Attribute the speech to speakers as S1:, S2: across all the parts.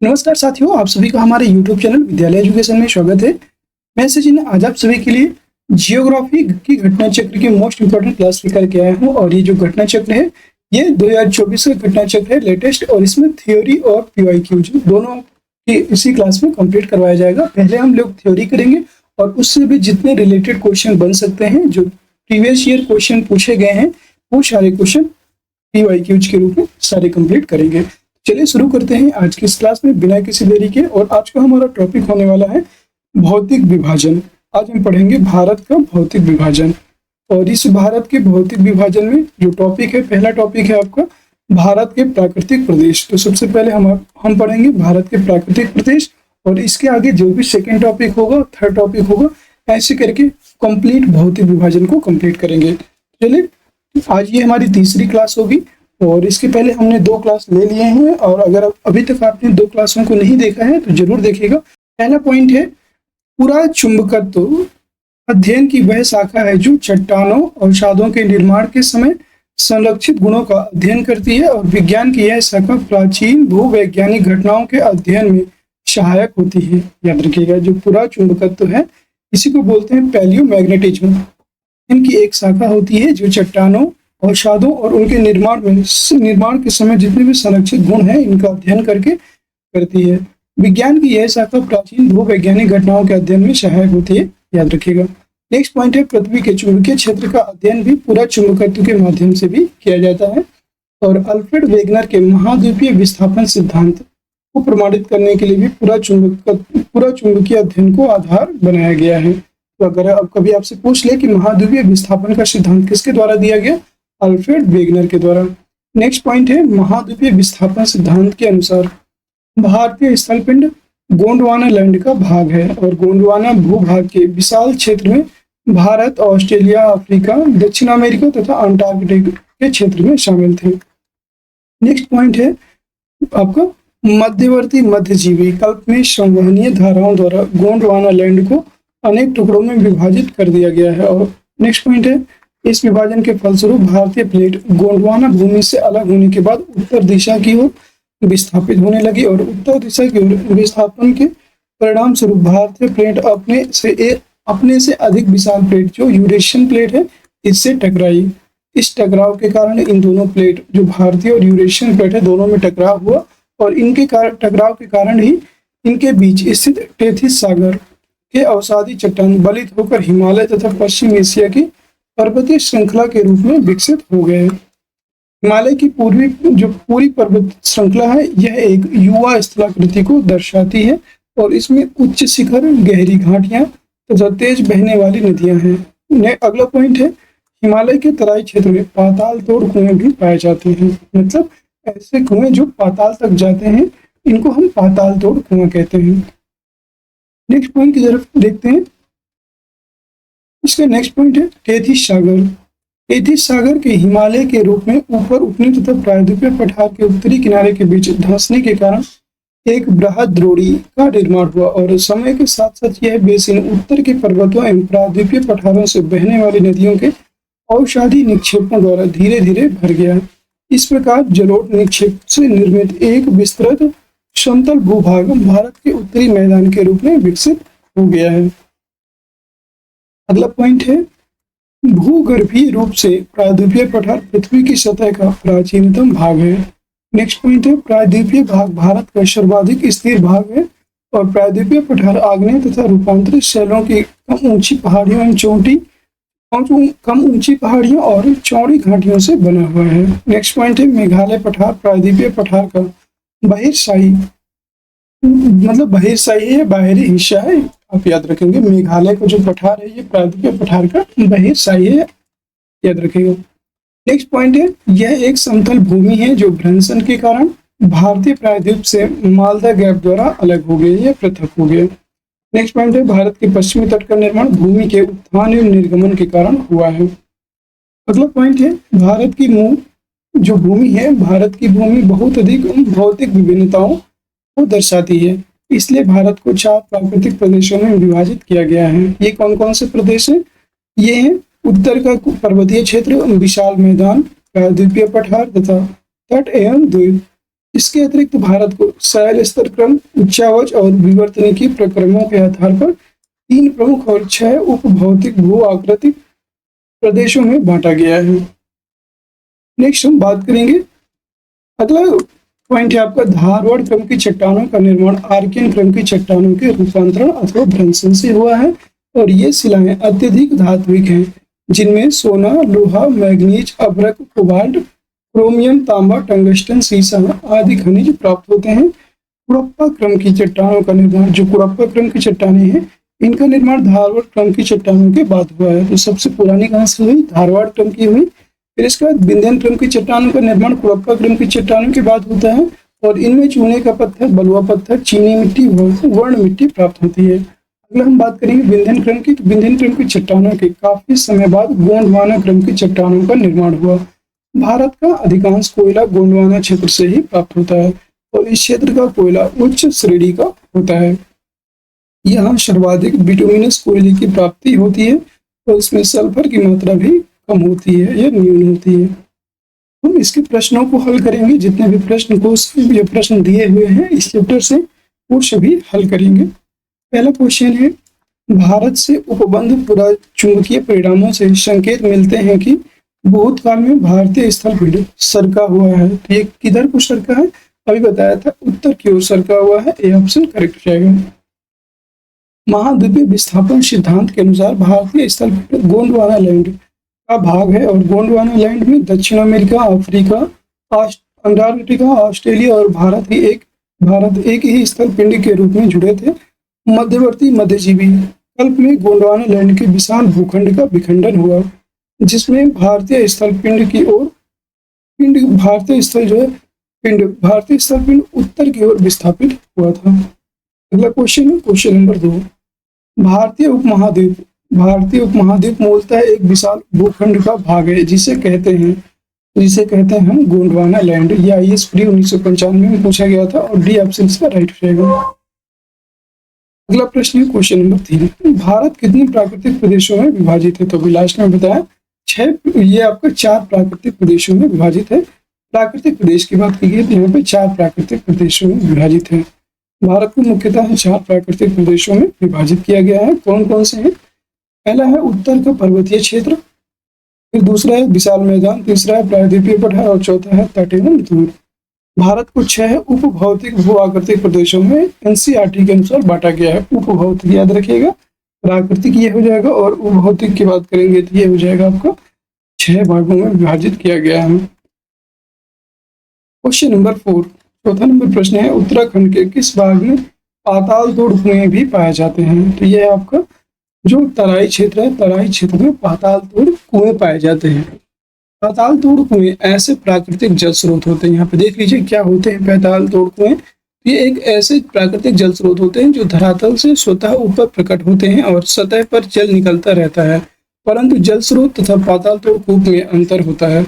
S1: नमस्कार साथियों, आप सभी का हमारे YouTube चैनल विद्यालय एजुकेशन में स्वागत है। मैं सचिन आज आप सभी के लिए जियोग्राफी की घटना चक्र की मोस्ट इंपोर्टेंट क्लास लेकर के आया हूँ। और ये जो घटना चक्र है ये 2024 का घटना चक्र है लेटेस्ट, और इसमें थ्योरी और पीवाईक्यूज दोनों की इसी क्लास में कंप्लीट करवाया जाएगा। पहले हम लोग थ्योरी करेंगे और उससे भी जितने रिलेटेड क्वेश्चन बन सकते हैं, जो प्रीवियस ईयर क्वेश्चन पूछे गए हैं, वो सारे क्वेश्चन पीवाईक्यूज के रूप में सारे कंप्लीट करेंगे। चलिए शुरू करते हैं आज की इस क्लास में बिना किसी देरी के। और आज का हमारा टॉपिक होने वाला है भौतिक विभाजन। आज हम पढ़ेंगे भारत का भौतिक विभाजन। और इस भारत के भौतिक विभाजन में जो टॉपिक है, पहला टॉपिक है आपका भारत के प्राकृतिक प्रदेश। तो सबसे पहले हम पढ़ेंगे भारत के प्राकृतिक प्रदेश, और इसके आगे जो भी सेकेंड टॉपिक होगा, थर्ड टॉपिक होगा, ऐसे करके कंप्लीट भौतिक विभाजन को कंप्लीट करेंगे। चलिए, आज ये हमारी तीसरी क्लास होगी, और इसके पहले हमने 2 क्लास ले लिए हैं। और अगर अभी तक आपने 2 क्लासों को नहीं देखा है तो जरूर देखिएगा। पहला पॉइंट है पूरा चुंबकत्व अध्ययन की वह शाखा है जो चट्टानों और अवसादों के निर्माण के समय संरक्षित गुणों का अध्ययन करती है, और विज्ञान की यह शाखा प्राचीन भूवैज्ञानिक घटनाओं के अध्ययन में सहायक होती है। याद रखिएगा, जो पूरा चुंबकत्व है इसी को बोलते हैं पैलियोमैग्नेटिज्म। इनकी एक शाखा होती है जो चट्टानों, अवसादों और उनके निर्माण के समय जितने भी संरक्षित गुण हैं इनका अध्ययन करती है। विज्ञान की यह शाखा प्राचीन भूवैज्ञानिक घटनाओं के अध्ययन में सहायक होती है। याद रखिएगा। नेक्स्ट पॉइंट है पृथ्वी के चुंबकीय क्षेत्र का अध्ययन भी पूरा चुंबकत्व के माध्यम से भी किया जाता है। और अल्फ्रेड वेगनर के महाद्वीपीय विस्थापन सिद्धांत को प्रमाणित करने के लिए भी पूरा चुंबकीय अध्ययन को आधार बनाया गया है। तो अगर अब कभी आपसे पूछ ले कि महाद्वीपीय विस्थापन का सिद्धांत किसके द्वारा दिया गया, अल्फ्रेड वेगनर के द्वारा। नेक्स्ट पॉइंट है महाद्वीपीय विस्थापन सिद्धांत के अनुसार भारतीय स्थलपिंड गोंडवाना लैंड का भाग है, और गोंडवाना भूभाग के विशाल क्षेत्र में भारत, ऑस्ट्रेलिया, अफ्रीका, दक्षिण अमेरिका तथा अंटार्कटिका के क्षेत्र में शामिल थे। नेक्स्ट पॉइंट है आपका मध्यवर्ती मध्यजीवी कल्प में संवहनीय धाराओं द्वारा गोंडवाना लैंड को अनेक टुकड़ों में विभाजित कर दिया गया है। और नेक्स्ट पॉइंट है इस विभाजन के फलस्वरूप भारतीय प्लेट गोंडवाना भूमि से अलग होने के बाद उत्तर दिशा की ओर विस्थापित होने लगी, और उत्तर दिशा की ओर विस्थापन के परिणाम स्वरूप भारतीय प्लेट अपने से अधिक विशाल प्लेट जो यूरेशियन प्लेट है इससे टकराई। इस टकराव के कारण इन दोनों प्लेट जो भारतीय और यूरेशियन प्लेट है दोनों में टकराव हुआ, और इनके टकराव के कारण ही इनके बीच स्थित टेथिस सागर के अवसादी चट्टान बलित होकर हिमालय तथा पश्चिम एशिया की पर्वतीय श्रृंखला के रूप में विकसित हो गए। हिमालय की पूरी पर्वत श्रृंखला है, यह एक युवा स्थलाकृति को दर्शाती है, और इसमें उच्च शिखर, गहरी घाटियां तथा तेज बहने वाली नदियां हैं। अगला पॉइंट है हिमालय के तराई क्षेत्र में पाताल तोड़ कुएं भी पाए जाते हैं। मतलब ऐसे कुएं जो पाताल तक जाते हैं इनको हम पाताल तोड़ कुआं कहते हैं। नेक्स्ट पॉइंट की तरफ देखते हैं। इसका नेक्स्ट पॉइंट है टेथिस सागर। टेथिस सागर के हिमालय के रूप में ऊपर उठने तथा प्रायद्वीपीय पठार के उत्तरी किनारे के बीच धंसने के कारण एक बृहद द्रोणी का निर्माण हुआ, और समय के साथ साथ यह बेसिन उत्तर के पर्वतों एवं प्रायद्वीपीय पठारों से बहने वाली नदियों के औषधि निक्षेपों द्वारा धीरे धीरे भर गया। इस प्रकार जलोढ़ निक्षेप से निर्मित एक विस्तृत समतल भूभाग भारत के उत्तरी मैदान के रूप में विकसित हो गया है। अगला पॉइंट है भूगर्भीय रूप से प्रायद्वीपीय पठार पृथ्वी की सतह का प्राचीनतम भाग है। नेक्स्ट पॉइंट है प्रायद्वीपीय भाग भारत का सर्वाधिक स्थिर भाग है, और प्रायद्वीपीय पठार आग्नेय तथा रूपांतरित शैलों की कम ऊंची पहाड़ियों और चौड़ी घाटियों से बना हुआ है। नेक्स्ट पॉइंट है मेघालय पठार प्रायद्वीपीय पठार का बहिर्शाही है, बाहरी हिस्सा है। आप याद रखेंगे मेघालय का जो पठार है ये प्रायद्वीपीय पठार का बहिर्शाही है, याद रखेंगे। नेक्स्ट पॉइंट है यह एक समतल भूमि है जो भ्रंशन के कारण भारतीय प्रायद्वीप से मालदा गैप द्वारा अलग हो गई या पृथक हो गया। नेक्स्ट पॉइंट है भारत के पश्चिमी तट का निर्माण भूमि के उत्थान एवं निर्गमन के कारण हुआ है। अगला पॉइंट है भारत की जो भूमि है, भारत की भूमि बहुत अधिक भौतिक विभिन्नताओं को दर्शाती है, इसलिए भारत को 4 प्राकृतिक प्रदेशों में विभाजित किया गया है। ये कौन कौन से प्रदेश हैं? ये हैं उत्तर का पर्वतीय क्षेत्र, विशाल मैदान, प्रायद्वीपीय पठार तथा तट एवं द्वीप। इसके अतिरिक्त भारत को शैल स्तर क्रम, उच्चावच और विवर्तनिकी प्रक्रमों के आधार पर 3 प्रमुख और 6 उपभौतिक भू आकृतिक प्रदेशों में बांटा गया है। नेक्स्ट हम बात करेंगे, अगला पॉइंट है आपका धारवाड़ क्रम की चट्टानों का निर्माण आर्कियन क्रम की चट्टानों के रूपांतरण अथवा भ्रंशन से हुआ है और ये शिलाएं अत्यधिक धात्विक हैं, जिनमें सोना, लोहा, मैग्नीज, अभ्रक, कोबाल्ट, क्रोमियम, तांबा, टंगस्टन, सीसा आदि खनिज प्राप्त होते हैं। कुड़प्पा क्रम की चट्टानों का निर्माण, जो कुड़प्पा क्रम की चट्टानें हैं, इनका निर्माण धारवाड़ क्रम की चट्टानों के बाद हुआ है। तो सबसे पुरानी कहाँ से हुई? धारवाड़ क्रम की हुई। फिर इसके बाद विंध्यन क्रम की चट्टानों का निर्माण कुड़प्पा क्रम की चट्टानों के बाद होता है और इनमें चूने का पत्थर, बलुआ पत्थर, चीनी मिट्टी, वर्ण मिट्टी प्राप्त होती है। अगला हम बात करेंगे विंध्यन क्रम की। तो विंध्यन क्रम की चट्टानों के काफी समय बाद गोंडवाना क्रम की चट्टानों का निर्माण हुआ। भारत का अधिकांश कोयला गोंडवाना क्षेत्र से ही प्राप्त होता है और इस क्षेत्र का कोयला उच्च श्रेणी का होता है। यहाँ सर्वाधिक बिटुमिनस कोयले की प्राप्ति होती है और इसमें सल्फर की मात्रा भी कम होती है या न्यून होती है। हम इसके प्रश्नों को हल करेंगे, जितने भी प्रश्न दिए हुए हैं इस चैप्टर से वो सभी हल करेंगे। पहला क्वेश्चन है, भारत से उपबंध पुरा चुंबकीय परिणामों से संकेत मिलते हैं कि भूतकाल में भारतीय स्थल पिंड सरका हुआ है। तो ये किधर को सरका है? अभी बताया था, उत्तर की ओर सरका हुआ है। ये ऑप्शन करेक्ट हो जाएगा। महाद्वीपीय विस्थापन सिद्धांत के अनुसार भारतीय स्थल पिंड गोंडवाना लैंड का भाग है और गोंडवाना लैंड में दक्षिण अमेरिका, अफ्रीका, अंटार्कटिका, ऑस्ट्रेलिया और भारत एक ही स्थल पिंड के रूप में जुड़े थे। मध्यवर्ती मध्यजीवी कल्प में गोंडवाना लैंड के विशाल भूखंड का विखंडन हुआ, जिसमें भारतीय स्थल पिंड उत्तर की ओर विस्थापित हुआ था। अगला क्वेश्चन है क्वेश्चन नंबर 2। भारतीय उपमहाद्वीप मूलतः एक विशाल भूखंड का भाग है, जिसे कहते हैं हम गोंडवाना लैंड। ये IAS प्री 1995 में पूछा गया था और डी ऑप्शन इसका राइट हो जाएगा। अगला प्रश्न है क्वेश्चन नंबर 3। भारत कितने प्राकृतिक प्रदेशों में विभाजित है? तो अभी लास्ट में बताया 6, ये आपका 4 प्राकृतिक प्रदेशों में विभाजित है। प्राकृतिक प्रदेश की बात की गई तो यहाँ पे 4 प्राकृतिक प्रदेशों में विभाजित है। भारत को मुख्यतः 4 प्राकृतिक प्रदेशों में विभाजित किया गया है। कौन कौन से हैं? पहला है उत्तर का पर्वतीय क्षेत्र, फिर दूसरा है विशाल मैदान, तीसरा है प्रायद्वीपीय पठार और चौथा है तटीय मृदुल। भारत को 6 उपभौतिक भू आकृतिक प्रदेशों में NCERT के अनुसार बांटा गया है। उपभौतिक याद रखिएगा, प्राकृतिक ये हो जाएगा और उपभौतिक की बात करेंगे तो ये हो जाएगा आपका 6 भागों में विभाजित किया गया है। क्वेश्चन नंबर 4, चौथा नंबर प्रश्न है, उत्तराखंड के किस भाग में पाताल तोड़ कुएं भी पाए जाते हैं? तो ये आपका जो तराई क्षेत्र है, तराई क्षेत्र में पाताल तोड़ कुएं पाए जाते हैं। पाताल तोड़ कुएं ऐसे प्राकृतिक जल स्रोत होते हैं, यहाँ पे देख लीजिए क्या होते हैं पाताल तोड़ कुएं। ये एक ऐसे प्राकृतिक जल स्रोत होते हैं जो धरातल से स्वतः ऊपर प्रकट होते हैं और सतह पर जल निकलता रहता है, परंतु जल स्रोत तथा पाताल तोड़ कूप में अंतर होता है।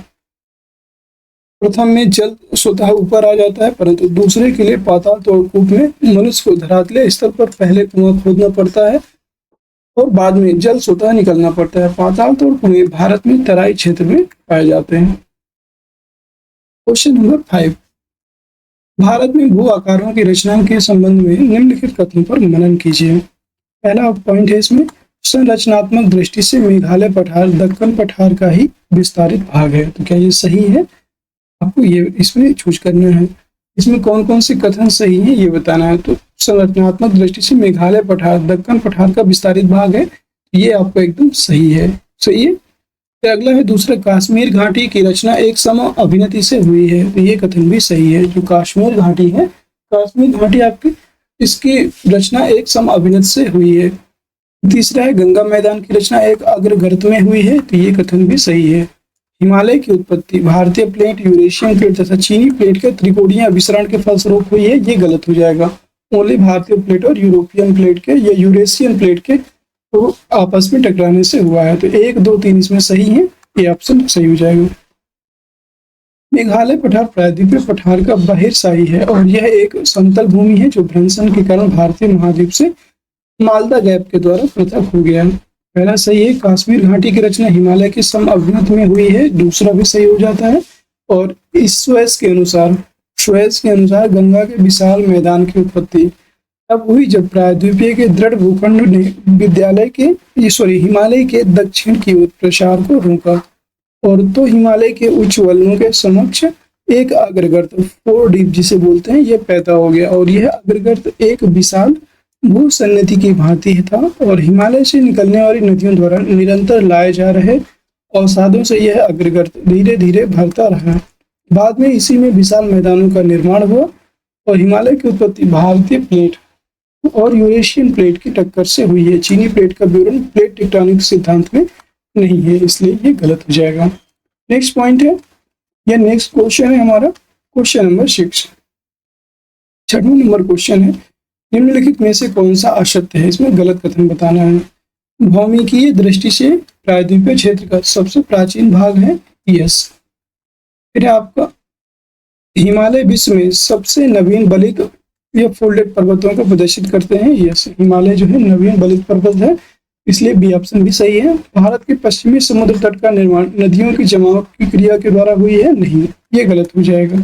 S1: प्रथम में जल स्वतः ऊपर आ जाता है, परंतु दूसरे के लिए पाताल तोड़ कूप में मनुष्य को धरातलीय स्तर पर पहले कुआं खोदना पड़ता है और बाद में जल स्वतः निकलना पड़ता है। पाताल तोड़ कुएं भारत में तराई क्षेत्र में पाए जाते हैं। क्वेश्चन नंबर 5, भारत में भू आकारों की रचना के संबंध में निम्नलिखित कथनों पर मनन कीजिए। पहला पॉइंट है इसमें, संरचनात्मक दृष्टि से मेघालय पठार दक्कन पठार का ही विस्तारित भाग है। तो क्या ये सही है? आपको ये इसमें चूज करना है। इसमें कौन कौन से कथन सही है ये बताना है। तो संरचनात्मक दृष्टि से मेघालय पठार दक्कन पठार का विस्तारित भाग है, ये आपका एकदम सही है। सही है। तो अगला है दूसरा, कश्मीर घाटी की रचना एक सम अभिनति से हुई है। तो ये कथन भी सही है। जो कश्मीर घाटी है, कश्मीर घाटी आपकी इसकी रचना एक सम अभिनति से हुई है। तीसरा है, गंगा मैदान की रचना एक अग्रगर्त में हुई है। तो ये कथन भी सही है। हिमालय की उत्पत्ति भारतीय प्लेट, यूरेशियन प्लेट तथा चीनी प्लेट के त्रिकोणीय अभिसरण के फलस्वरूप हुई है। ये गलत हो जाएगा। ओनली भारतीय प्लेट और यूरोपियन प्लेट के या यूरेशियन प्लेट के तो आपस में टकराने से हुआ है। तो 1, 2, 3 इसमें सही है। ये ऑप्शन सही हो जाएगा। मेघालय पठार प्रायद्वीपीय पठार का बहिर्शाही है और यह एक समतल भूमि है जो भ्रंशन के कारण भारतीय महाद्वीप से मालदा गैप के द्वारा पृथक हो गया है। पहला सही है। कश्मीर घाटी की रचना हिमालय के सम अभिनत में हुई है, दूसरा भी सही हो जाता है। और ईश्वर के अनुसार श्वेस के अनुसार गंगा के विशाल मैदान की उत्पत्ति तब हुई जब प्रायद्वीपीय के दृढ़ भूखंड ने हिमालय के दक्षिण की ओर प्रसार को रोका और तो हिमालय के उच्च वलयों के समक्ष एक अग्रगर्त फोर डीप जिसे बोलते हैं ये पैदा हो गया और यह अग्रगर्त एक विशाल भूसन्निधि की भांति था और हिमालय से निकलने वाली नदियों द्वारा निरंतर लाए जा रहे अवसादों से यह अग्रगर्त धीरे धीरे भरता रहा। बाद में इसी में विशाल मैदानों का निर्माण हुआ और हिमालय की उत्पत्ति भारतीय प्लेट और यूरेशियन प्लेट की टक्कर से हुई है। चीनी प्लेट का विवरण प्लेट टेक्टोनिक सिद्धांत में नहीं है, इसलिए ये गलत हो जाएगा। नेक्स्ट पॉइंट है, यह नेक्स्ट क्वेश्चन है हमारा क्वेश्चन नंबर 6। 6वां नंबर क्वेश्चन है, निम्नलिखित में से कौन सा असत्य है, इसमें गलत कथन बताना है। भौमिकीय दृष्टि से प्रायद्वीपीय क्षेत्र का सबसे प्राचीन भाग है यस। फिर आपका हिमालय विश्व में सबसे नवीन बलित या फोल्डेड पर्वतों को प्रदर्शित करते हैं यस। हिमालय जो है नवीन बलित पर्वत है, इसलिए बी ऑप्शन भी सही है। भारत के पश्चिमी समुद्र तट का निर्माण नदियों की जमाव की क्रिया के द्वारा हुई है नहीं, ये गलत हो जाएगा।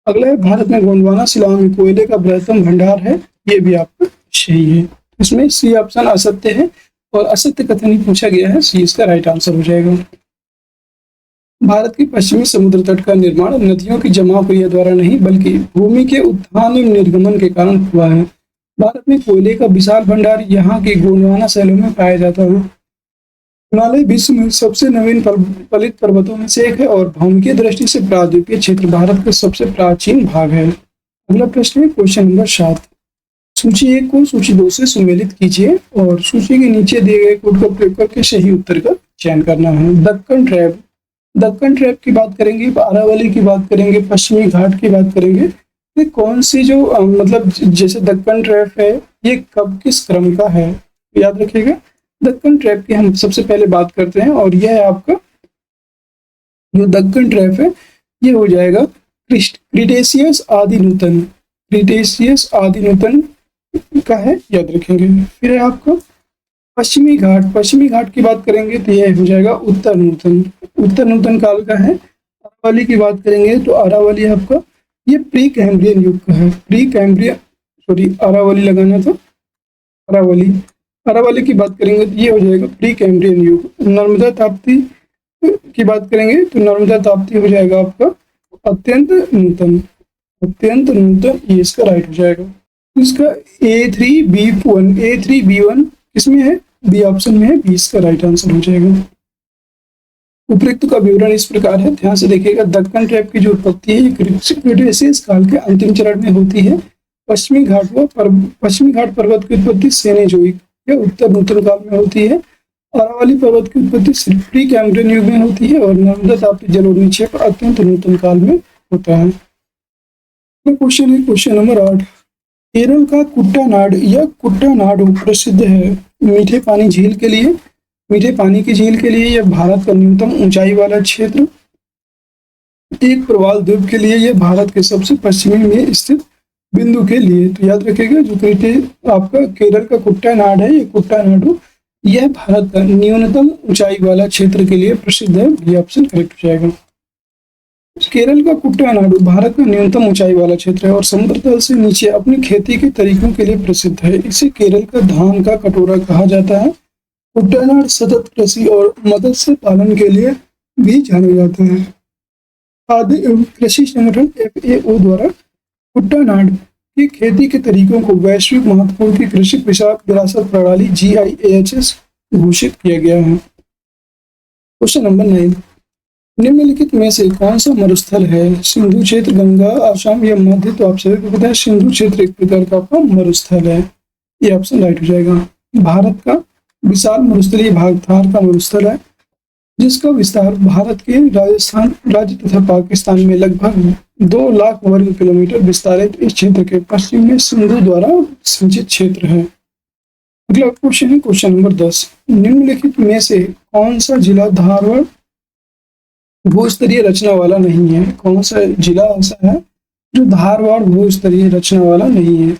S1: अगला है, भारत में गोंडवाना शिलाओं में कोयले का बृहत्तम भंडार है, ये भी आपका सही है। इसमें सी ऑप्शन असत्य है और असत्य कथन ही पूछा गया है, सी इसका राइट आंसर हो जाएगा। भारत के पश्चिमी समुद्र तट का निर्माण नदियों की जमाव क्रिया द्वारा नहीं बल्कि भूमि के उत्थान एवं निर्गमन के कारण हुआ है। भारत में कोयले का विशाल भंडार यहाँ के गोंडवाना शैलों में पाया जाता है। हिमालय विश्व में सबसे नवीन फलित पर्वतों में से एक है और भौमिकीय दृष्टि से प्रायद्वीपीय क्षेत्र भारत का सबसे प्राचीन भाग है। अगला प्रश्न है क्वेश्चन नंबर 7। सूची 1 को सूची 2 से सुमेलित कीजिए और सूची के नीचे दिए गए कोड का प्रयोग करके सही उत्तर का चयन करना है। दक्कन ट्रैप की बात करेंगे, अरावली की बात करेंगे, पश्चिमी घाट की बात करेंगे। ये कौन सी जो मतलब जैसे दक्कन ट्रैप है ये कब किस क्रम का है, याद रखिएगा। दक्कन ट्रैप की हम सबसे पहले बात करते हैं और यह है आपका जो दक्कन ट्रैप है ये हो जाएगा क्रिटेशियस आदि नूतन का है, याद रखेंगे। फिर है आपका पश्चिमी घाट की बात करेंगे तो यह हो जाएगा उत्तर नूतन काल का है। अरावली की बात करेंगे तो अरावली आपका ये प्री कैम्ब्रियन युग का है। अरावली लगाना तो अरावली की बात करेंगे तो ये हो जाएगा प्री कैम्ब्रियन युग। नर्मदा ताप्ती की बात करेंगे तो नर्मदा ताप्ती हो जाएगा आपका अत्यंत नूतन, ये इसका राइट हो जाएगा। इसका A3B1 इसमें है, बी ऑप्शन में है, बी इसका राइट आंसर हो जाएगा। उपरोक्त का विवरण इस प्रकार है, ध्यान से देखिएगा। दक्कन ट्रैप की जो उत्पत्ति है ये क्रिटेशियस काल के अंतिम चरण में होती है। पश्चिमी घाट पर्वत की उत्पत्ति सेनेजोइक या उत्तर नूतन काल में होती है। अरावली पर्वत की उत्पत्ति प्री कैम्ब्रियन युग में होती है और नर्मदा ताप्ती जलोनिक्षेप अत्यंत नूतन काल में होता है। क्वेश्चन है क्वेश्चन नंबर 8। केरल का कुट्टानाडु प्रसिद्ध है मीठे पानी की झील के लिए। यह भारत का न्यूनतम ऊंचाई वाला क्षेत्र, एक प्रवाल द्वीप के लिए, यह भारत के सबसे पश्चिमी में स्थित बिंदु के लिए। तो याद रखिएगा जो आपका केरल का कुट्टानाड है, ये कुट्टानाडु यह भारत का न्यूनतम ऊंचाई वाला क्षेत्र के लिए प्रसिद्ध है, ये ऑप्शन करेक्ट हो जाएगा। केरल का कुट्टानाडु भारत का न्यूनतम ऊंचाई वाला क्षेत्र है और समुद्र तल से नीचे अपनी खेती के तरीकों के लिए प्रसिद्ध है। इसे केरल का धान का कटोरा कहा जाता है। कुट्टानाड सतत कृषि और मत्स्य पालन के लिए भी जाना जाता है। खाद्य एवं कृषि संगठन FAO द्वारा कुट्टानाड की खेती के तरीकों को वैश्विक महत्वपूर्ण की कृषि विरासत प्रणाली GIAHS घोषित किया गया है। Question number 9। निम्नलिखित में से कौन सा मरुस्थल है? सिंधु क्षेत्र, गंगा, असम या मध्य? तो आप सभी को पता है सिंधु क्षेत्र एक प्रकार का आपका मरुस्थल है, ये ऑप्शन राइट हो जाएगा। भारत का विशाल मरुस्थलीय भाग थार का मरुस्थल है जिसका विस्तार भारत के राजस्थान राज्य तथा पाकिस्तान में लगभग 2 लाख वर्ग किलोमीटर विस्तारित इस क्षेत्र के पश्चिम में सिंधु द्वारा संचित क्षेत्र है। अगला क्वेश्चन है क्वेश्चन नंबर 10। निम्नलिखित में से कौन सा जिला धारवाड़ भूस्तरीय रचना वाला नहीं है? कौन सा जिला ऐसा है जो धारवाड़ भूस्तरीय रचना वाला नहीं है?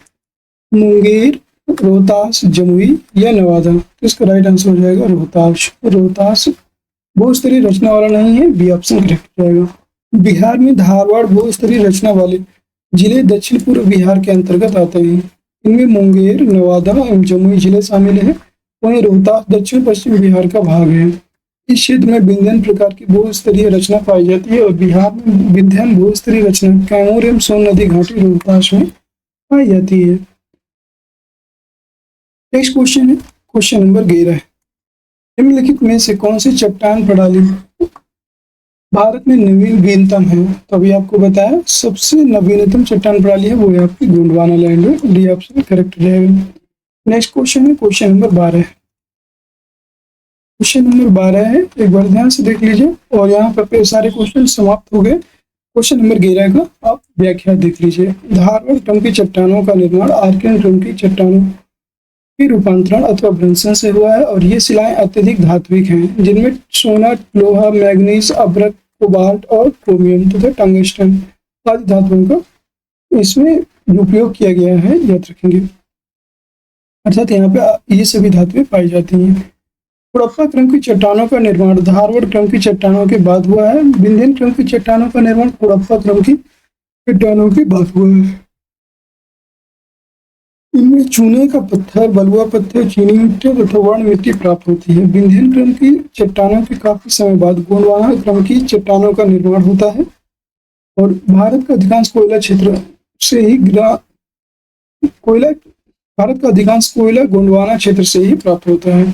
S1: मुंगेर, रोहतास, जमुई या नवादा? तो इसका राइट आंसर हो जाएगा रोहतास भूस्तरीय रचना वाला नहीं है, बी ऑप्शन करेक्ट हो जाएगा। बिहार में धारवाड़ भूस्तरीय रचना वाले जिले दक्षिण पूर्व बिहार के अंतर्गत आते हैं। इनमें मुंगेर, नवादा एवं जमुई जिले शामिल हैं। वहीं रोहतास दक्षिण पश्चिम बिहार का भाग है। इस क्षेत्र में विंध्यन प्रकार की बहुस्तरीय रचना पाई जाती है और बिहार में विंध्यन बहुस्तरीय रचना कैमूर एवं सोन नदी घाटी रोहतास में पाई जाती है। नेक्स्ट क्वेश्चन है क्वेश्चन नंबर 11। निम्नलिखित में से कौन सी चट्टान प्रणाली भारत में नवीनतम है? तो अभी आपको बताया सबसे नवीनतम चट्टान प्रणाली है वो है आपकी गोंडवाना लैंड है। डी ऑप्शन करेक्ट रहेगा। नेक्स्ट क्वेश्चन है क्वेश्चन नंबर 12। क्वेश्चन नंबर 12 है, एक बार ध्यान से देख लीजिए और यहाँ पर सारे क्वेश्चन समाप्त हो गए। क्वेश्चन नंबर 11 का आप व्याख्या देख लीजिए। धारवड़ क्रम की चट्टानों का निर्माण आर्कियन क्रम की चट्टानों के रूपांतरण अथवा भ्रंशन से हुआ है और ये शिलाएं अत्यधिक धात्विक हैं, जिनमें सोना, लोहा, मैग्नीज, अभ्रक, कोबाल्ट और क्रोमियम तथा टंगस्टन आदि धातुओं का इसमें उपयोग किया गया है, याद रखेंगे। अर्थात यहाँ पे ये सभी धातुएं पाई जाती हैं। हड़प्पा क्रम की चट्टानों का निर्माण धारवड़ क्रम की चट्टानों के बाद हुआ है। विंध्यन क्रम की चट्टानों का निर्माण हड़प्पा क्रम की चट्टानों के बाद हुआ है। इनमें चूने का पत्थर, बलुआ पत्थर, चीनी मिट्टी तथा वर्ण मिट्टी प्राप्त होती है। विंध्यन क्रम की चट्टानों के काफी समय बाद गोंडवाना क्रम की चट्टानों का निर्माण होता है और भारत का अधिकांश कोयला क्षेत्र से ही भारत का अधिकांश कोयला गोंडवाना क्षेत्र से ही प्राप्त होता है।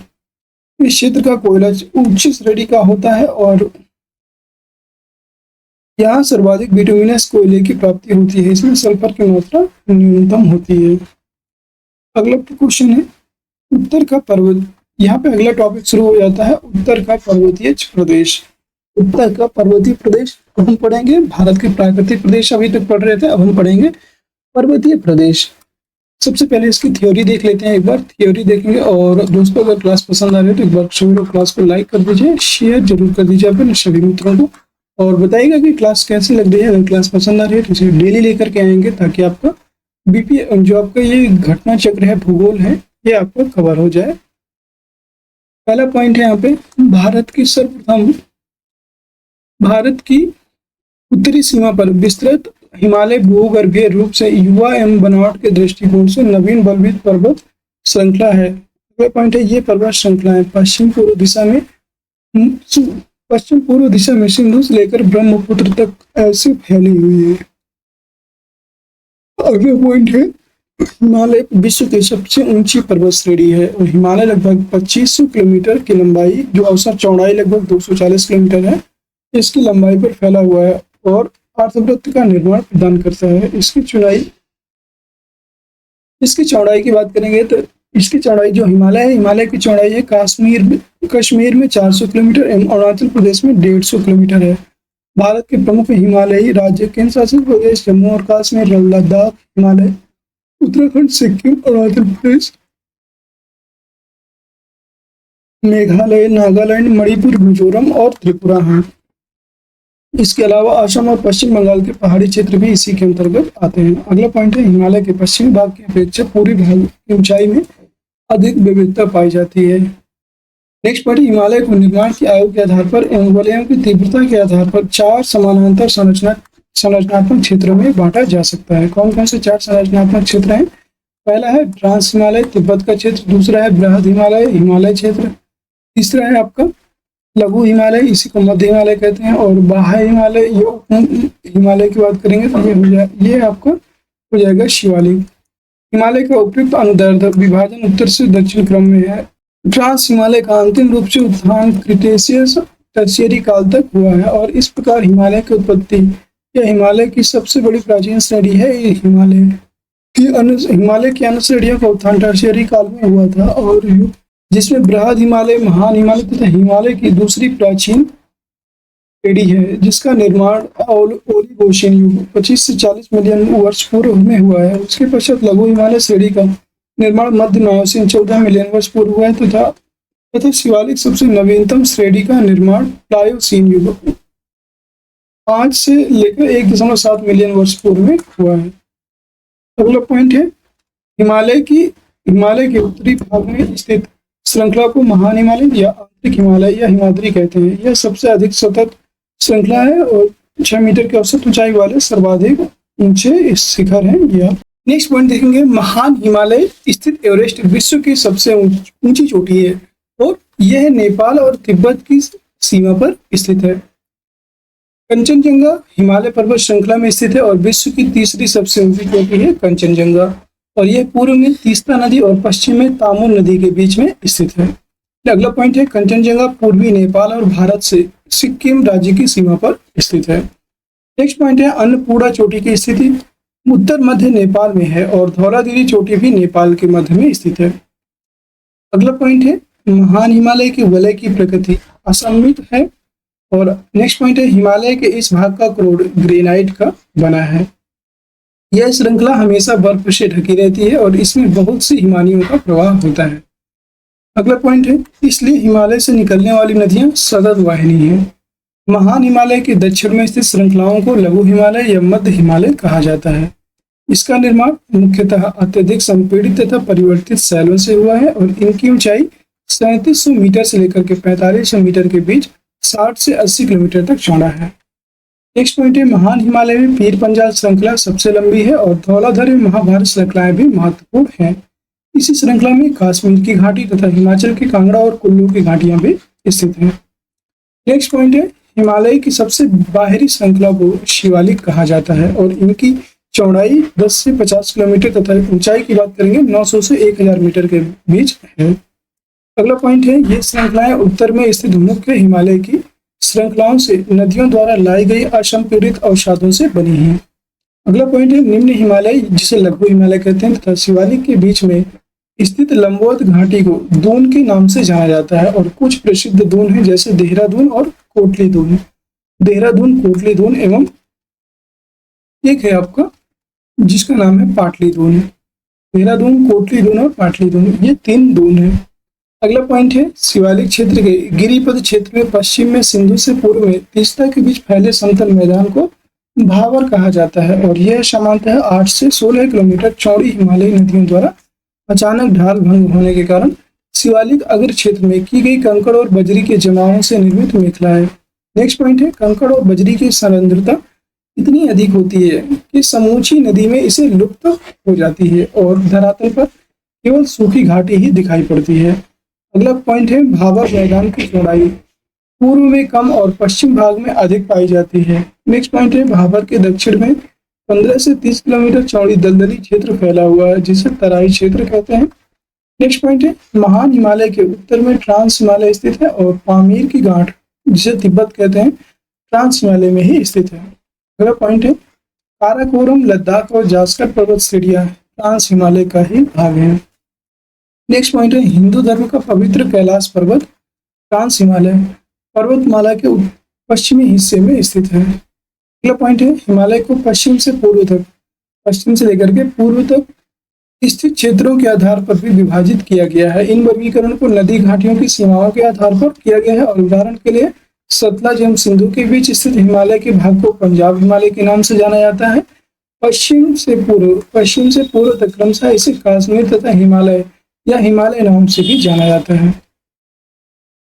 S1: इस क्षेत्र का कोयला उच्च श्रेणी का होता है और यहाँ सर्वाधिक बिटुमिनस कोयले की प्राप्ति होती है। इसमें सल्फर की मात्रा न्यूनतम होती है। अगला क्वेश्चन है उत्तर का पर्वत। यहाँ पे अगला टॉपिक शुरू हो जाता है उत्तर का पर्वतीय प्रदेश। उत्तर का पर्वतीय प्रदेश हम पढ़ेंगे भारत के प्राकृतिक प्रदेश अभी तक पढ़ रहे थे, अब हम पढ़ेंगे पर्वतीय प्रदेश। सबसे पहले इसकी थ्योरी देख लेते हैं, एक बार थ्योरी देखेंगे। और दोस्तों अगर क्लास पसंद आ रही है तो एक बार सभी लोग क्लास को लाइक कर दीजिए, शेयर जरूर कर दीजिए अपने सभी मित्रों को और बताइएगा कि क्लास कैसी लग रही है। अगर क्लास पसंद आ रही है तो इसे डेली लेकर के आएंगे ताकि आपका बीपी जो आपका ये घटना चक्र है, भूगोल है, ये आपको कवर हो जाए। पहला पॉइंट है यहाँ पे भारत की उत्तरी सीमा पर विस्तृत हिमालय भूगर्भीय रूप से युवा एवं बनावट के दृष्टिकोण से नवीन बलवित पर्वत श्रृंखला है। अगला पॉइंट है ये पर्वत श्रृंखला है पश्चिम पूर्व दिशा में सिंधु से लेकर ब्रह्मपुत्र तक ऐसे फैली हुई है। अगला पॉइंट है हिमालय विश्व की सबसे ऊंची पर्वत श्रेणी है और हिमालय लगभग 2500 किलोमीटर की लंबाई जो औसत चौड़ाई लगभग 240 किलोमीटर है इसकी लंबाई पर फैला हुआ है और अर्धवृत्त का निर्माण प्रदान करता है। इसकी चौड़ाई की बात करेंगे तो इसकी चौड़ाई जो हिमालय की चौड़ाई है कश्मीर में 400 किलोमीटर एवं अरुणाचल प्रदेश में 150 किलोमीटर है। भारत के प्रमुख हिमालयी राज्य केंद्र शासित प्रदेश जम्मू और कश्मीर, लद्दाख, हिमालय, उत्तराखंड, सिक्किम, अरुणाचल प्रदेश, मेघालय, नागालैंड, मणिपुर, मिजोरम और त्रिपुरा हैं। इसके अलावा असम और पश्चिम बंगाल के पहाड़ी क्षेत्र भी इसी के अंतर्गत आते हैं। अगला पॉइंट है हिमालय के पश्चिमी भाग की अपेक्षा पूर्वी भाग की ऊंचाई में अधिक विविधता पाई जाती है। नेक्स्ट पॉइंट हिमालय को निर्माण की आयु के आधार पर एवं वलयों की तीव्रता के आधार पर 4 समानांतर संरचनात्मक क्षेत्रों में बांटा जा सकता है। कौन कौन से 4 संरचनात्मक क्षेत्र हैं? पहला है ट्रांस हिमालय तिब्बत का क्षेत्र, दूसरा है बृहद हिमालय क्षेत्र, तीसरा है आपका लघु हिमालय, इसी को मध्य हिमालय कहते हैं, और बाह्य हिमालय हिमालय की बात करेंगे तो ये आपका हो जाएगा शिवालिक। हिमालय का उपयुक्त अनुदैर्ध्य विभाजन उत्तर से दक्षिण क्रम में है। ट्रांस हिमालय का अंतिम रूप से उत्थान क्रिटेशियस टर्शियरी काल तक हुआ है और इस प्रकार हिमालय की उत्पत्ति या हिमालय की सबसे बड़ी प्राचीन श्रेणी है हिमालय की अन्य श्रेणियों का उत्थान टर्शियरी काल में हुआ था और जिसमें बृहद हिमालय, महान हिमालय तथा हिमालय की दूसरी प्राचीन श्रेणी है जिसका निर्माण ओलिगोशिन युग 25 से 40 मिलियन वर्ष पूर्व में हुआ है। उसके पश्चात लघु हिमालय श्रेणी का निर्माण मध्य मायोसीन 14 मिलियन वर्ष पूर्व हुआ है तथा शिवालिक सबसे नवीनतम श्रेणी का निर्माण प्लायोसीन युग 5 से लेकर 1.7 मिलियन वर्ष पूर्व में हुआ है। अगला पॉइंट है हिमालय के उत्तरी भाग में स्थित श्रृंखला को महान हिमालय या आंतरिक हिमालय या हिमाद्री कहते हैं। यह सबसे अधिक सतत श्रृंखला है और 6 मीटर के औसत ऊंचाई वाले सर्वाधिक ऊंचे शिखर हैं यह। नेक्स्ट पॉइंट देखेंगे, महान हिमालय स्थित एवरेस्ट विश्व की सबसे ऊंची चोटी है और यह नेपाल और तिब्बत की सीमा पर स्थित है। कंचनजंगा हिमालय पर्वत श्रृंखला में स्थित है और विश्व की तीसरी सबसे ऊंची चोटी है कंचनजंगा, और यह पूर्व में तीस्ता नदी और पश्चिम में तामुल नदी के बीच में स्थित है। अगला पॉइंट है, कंचनजंगा पूर्वी नेपाल और भारत से सिक्किम राज्य की सीमा पर स्थित है। नेक्स्ट पॉइंट है, अन्नपूर्णा चोटी की स्थिति उत्तर मध्य नेपाल में है और धौलागिरी चोटी भी नेपाल के मध्य में स्थित है। अगला पॉइंट है, महान हिमालय के वलय की प्रकृति असममित है। और नेक्स्ट पॉइंट है, हिमालय के इस भाग का क्रोड ग्रेनाइट का बना है। यह श्रृंखला हमेशा बर्फ से ढकी रहती है और इसमें बहुत सी हिमानियों का प्रवाह होता है। अगला पॉइंट है, इसलिए हिमालय से निकलने वाली नदियां सतत वाहिनी है। महान हिमालय के दक्षिण में स्थित श्रृंखलाओं को लघु हिमालय या मध्य हिमालय कहा जाता है। इसका निर्माण मुख्यतः अत्यधिक संपीड़ित तथा परिवर्तित शैलों से हुआ है और इनकी ऊंचाई 3700 मीटर से लेकर के 4500 मीटर के बीच 60 से 80 किलोमीटर तक चौड़ा है। नेक्स्ट पॉइंट है, महान हिमालय में पीर पंजाल श्रृंखला सबसे लंबी है और धौलाधर महाभारत श्रृंखलाएं भी महत्वपूर्ण हैं। इसी श्रृंखला में कश्मीर की घाटी तथा हिमाचल की कांगड़ा और कुल्लू की घाटियां भी स्थित हैं। नेक्स्ट पॉइंट है, हिमालय की सबसे बाहरी श्रृंखला को शिवालिक कहा जाता है और इनकी चौड़ाई 10 से 50 किलोमीटर तथा ऊंचाई की बात करेंगे 900 से 1000 मीटर के बीच है। अगला पॉइंट है, ये श्रृंखलाएं उत्तर में स्थित मुख्य हिमालय की श्रृंखलाओं से नदियों द्वारा लाई गई असंपीड़ित अवसादों से बनी हैं। अगला पॉइंट है, निम्न हिमालय जिसे लघु हिमालय कहते हैं तथा शिवालिक के बीच में स्थित लंबवत घाटी को दून के नाम से जाना जाता है और कुछ प्रसिद्ध दून हैं जैसे देहरादून और कोटली दून। देहरादून, कोटली दून एवं एक है आपका जिसका नाम है पाटली दून। देहरादून, कोटली दून और पाटली दून, ये 3 दून है। अगला पॉइंट है, शिवालिक क्षेत्र के गिरिपद क्षेत्र में पश्चिम में सिंधु से पूर्व में तीस्ता के बीच फैले समतल मैदान को भावर कहा जाता है और यह सामान्यतः 8 से 16 किलोमीटर चौड़ी हिमालयी नदियों द्वारा अचानक ढाल भंग होने के कारण शिवालिक अग्र क्षेत्र में की गई कंकड़ और बजरी के जमावों से निर्मित मेखला है। नेक्स्ट पॉइंट है, कंकड़ और बजरी की सांद्रता इतनी अधिक होती है कि समूची नदी में इसे लुप्त हो जाती है और धरातल पर केवल सूखी घाटी ही दिखाई पड़ती है। अगला पॉइंट है, भावर मैदान की चौड़ाई पूर्व में कम और पश्चिम भाग में अधिक पाई जाती है। नेक्स्ट पॉइंट है, भावर के दक्षिण में 15 से 30 किलोमीटर चौड़ी दलदली क्षेत्र फैला हुआ है जिसे तराई क्षेत्र कहते हैं। नेक्स्ट पॉइंट है, महान हिमालय के उत्तर में ट्रांस हिमालय स्थित है और पामीर की गांठ जिसे तिब्बत कहते हैं ट्रांस हिमालय में ही स्थित है। अगला पॉइंट है, काराकोरम लद्दाख और जास्कर पर्वत श्रेणियां ट्रांस हिमालय का ही भाग है। नेक्स्ट पॉइंट है, हिंदू धर्म का पवित्र कैलाश पर्वत ट्रांस हिमालय पर्वतमाला के पश्चिमी हिस्से में स्थित है। अगला पॉइंट है, हिमालय को पश्चिम से पूर्व तक, पश्चिम से लेकर के पूर्व तक स्थित क्षेत्रों के आधार पर भी विभाजित किया गया है। इन वर्गीकरण को नदी घाटियों की सीमाओं के आधार पर किया गया है और उदाहरण के लिए सतलज एवं सिंधु के बीच स्थित हिमालय के भाग को पंजाब हिमालय के नाम से जाना जाता है। पश्चिम से पूर्व तक क्रमशः इसे कश्मीर तथा हिमालय या हिमालय नाम से भी जाना जाता है।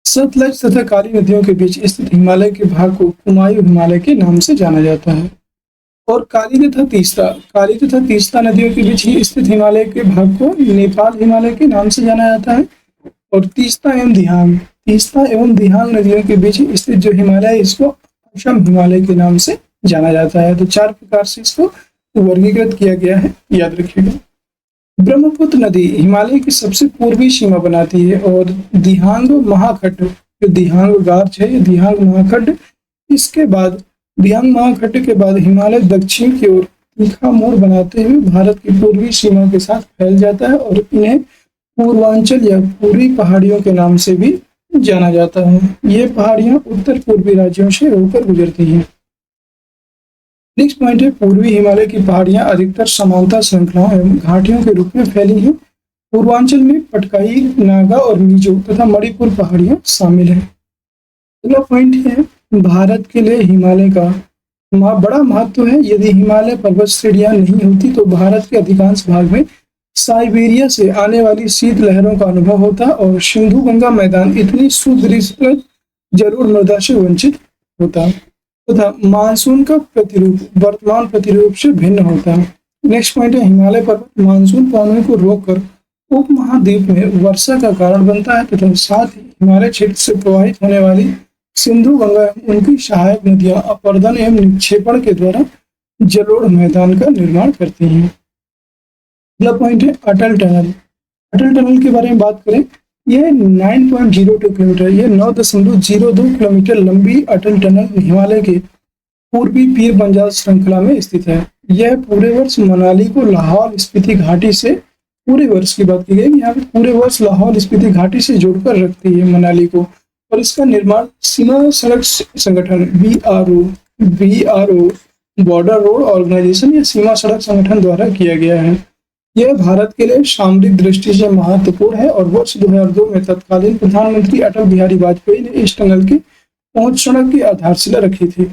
S1: सतलज तथा काली नदियों के बीच स्थित हिमालय के भाग को कुमायूं हिमालय के नाम से जाना जाता है। और काली तथा तीस्ता नदियों के बीच ही स्थित हिमालय के भाग को नेपाल हिमालय के नाम से जाना जाता है। और तीस्ता एवं दिहांग नदियों के बीच स्थित जो हिमालय है इसको असम हिमालय के नाम से जाना जाता है। तो 4 प्रकार से इसको वर्गीकृत किया गया है, याद रखिएगा। ब्रह्मपुत्र नदी हिमालय की सबसे पूर्वी सीमा बनाती है और दिहांग महाखड्ड, जो दिहांग गार्च है, दिहांग महाखड्ड, इसके बाद दिहांग महाखड्ड के बाद हिमालय दक्षिण की ओर तीखा मोड़ बनाते हुए भारत की पूर्वी सीमा के साथ फैल जाता है और इन्हें पूर्वांचल या पूर्वी पहाड़ियों के नाम से भी जाना जाता है। ये पहाड़ियां उत्तर पूर्वी राज्यों से होकर गुजरती हैं। नेक्स्ट पॉइंट है, पूर्वी हिमालय की पहाड़ियां अधिकतर समानता श्रृंखलाओं एवं घाटियों के रूप में फैली हैं। पूर्वांचल में पटकाई, नागा और मिजो तथा मणिपुर पहाड़ियां शामिल हैं। अगला पॉइंट है, भारत के लिए हिमालय का बड़ा महत्व है। यदि हिमालय पर्वत श्रेणियां नहीं होती तो भारत के अधिकांश भाग में साइबेरिया से आने वाली शीत लहरों का अनुभव होता और सिंधु गंगा मैदान इतनी सुदृढ़ जरूर मृदा से वंचित होता। तथा मानसून का प्रतिरूप वर्तमान प्रतिरूप से भिन्न होता है। नेक्स्ट पॉइंट है, हिमालय पर्वत मानसून पवनों को रोककर उपमहाद्वीप में वर्षा का कारण बनता है तथा साथ ही हिमालय क्षेत्र से प्रवाहित होने वाली सिंधु गंगा एवं उनकी सहायक नदियां अपर्दन एवं निक्षेपण के द्वारा जलोढ़ मैदान का निर्माण करती हैं। अगला पॉइंट है अटल टनल। अटल टनल के बारे में बात करें, यह 9.02 किलोमीटर, यह 9.02 किलोमीटर लंबी अटल टनल हिमालय के पूर्वी पीर पंजाल श्रृंखला में स्थित है। यह पूरे वर्ष मनाली को लाहौल स्पीति घाटी से, पूरे वर्ष की बात की गई, यहाँ पे पूरे वर्ष लाहौल स्पीति घाटी से जोड़कर रखती है मनाली को। और इसका निर्माण सीमा सड़क संगठन BRO बॉर्डर रोड ऑर्गेनाइजेशन या सीमा सड़क संगठन द्वारा किया गया है। यह भारत के लिए सामरिक दृष्टि से महत्वपूर्ण है और वर्ष 2002 में तत्कालीन प्रधानमंत्री अटल बिहारी वाजपेयी ने इस टनल की पहुंच सड़क की आधारशिला रखी थी।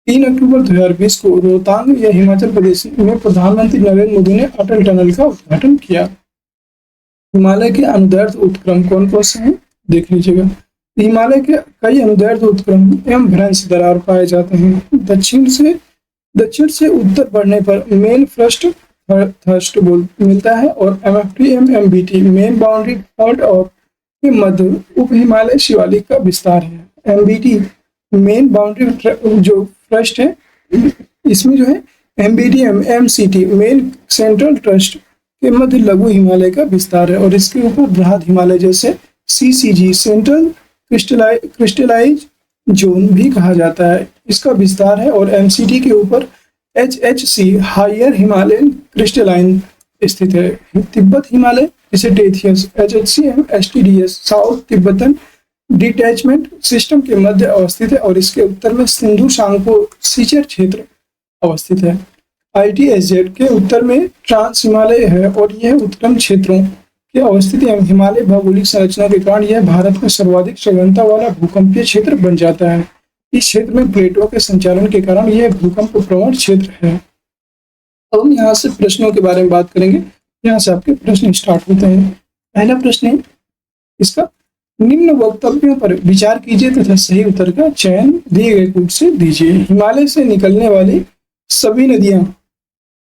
S1: 3 अक्टूबर 2020 को रोहतांग या हिमाचल प्रदेश में प्रधानमंत्री नरेंद्र मोदी ने अटल टनल का उद्घाटन किया। हिमालय के अनुदैर्ध्य उत्क्रम कौन कौन से हैं देख लीजिएगा। हिमालय के कई अनुदैर्ध्य उत्क्रम एवं भ्रंश दरार पाए जाते हैं। दक्षिण से उत्तर बढ़ने पर मेन फर्स्ट थर्स्ट मिलता है और MFT MBT main boundary fault और के मध्य उप हिमालय शिवालिक का विस्तार है। MBT मेन बाउंड्री जो ट्रस्ट है, इसमें जो है MBT MCT main central trust के मध्य लघु हिमालय का विस्तार है और इसके ऊपर बृहद हिमालय जैसे CCG सेंट्रल क्रिस्टलाइज जोन भी कहा जाता है, इसका विस्तार है। और MCT के ऊपर HHC हायर हिमालयन क्रिस्टलाइन स्थित है। तिब्बत हिमालय इसे टेथियस HHC एवं STDS south Tibetan detachment system के मध्य अवस्थित है और इसके उत्तर में सिंधु सांगपो सीचर क्षेत्र अवस्थित है। ITSZ के उत्तर में ट्रांस हिमालय है और यह उत्तम क्षेत्रों की अवस्थिति एवं हिमालय भौगोलिक संरचना के कारण यह भारत में सर्वाधिक सघनता वाला भूकंपीय क्षेत्र बन जाता है। इस क्षेत्र में प्लेटों के संचालन के कारण यह भूकंप प्रवण क्षेत्र है। अब हम यहाँ से प्रश्नों के बारे में बात करेंगे। यहाँ से आपके प्रश्न स्टार्ट होते हैं। पहला प्रश्न है इसका, निम्न वक्तव्यों पर विचार कीजिए तथा सही उत्तर का चयन दिए गए कूट से दीजिए। हिमालय से निकलने वाली सभी नदियां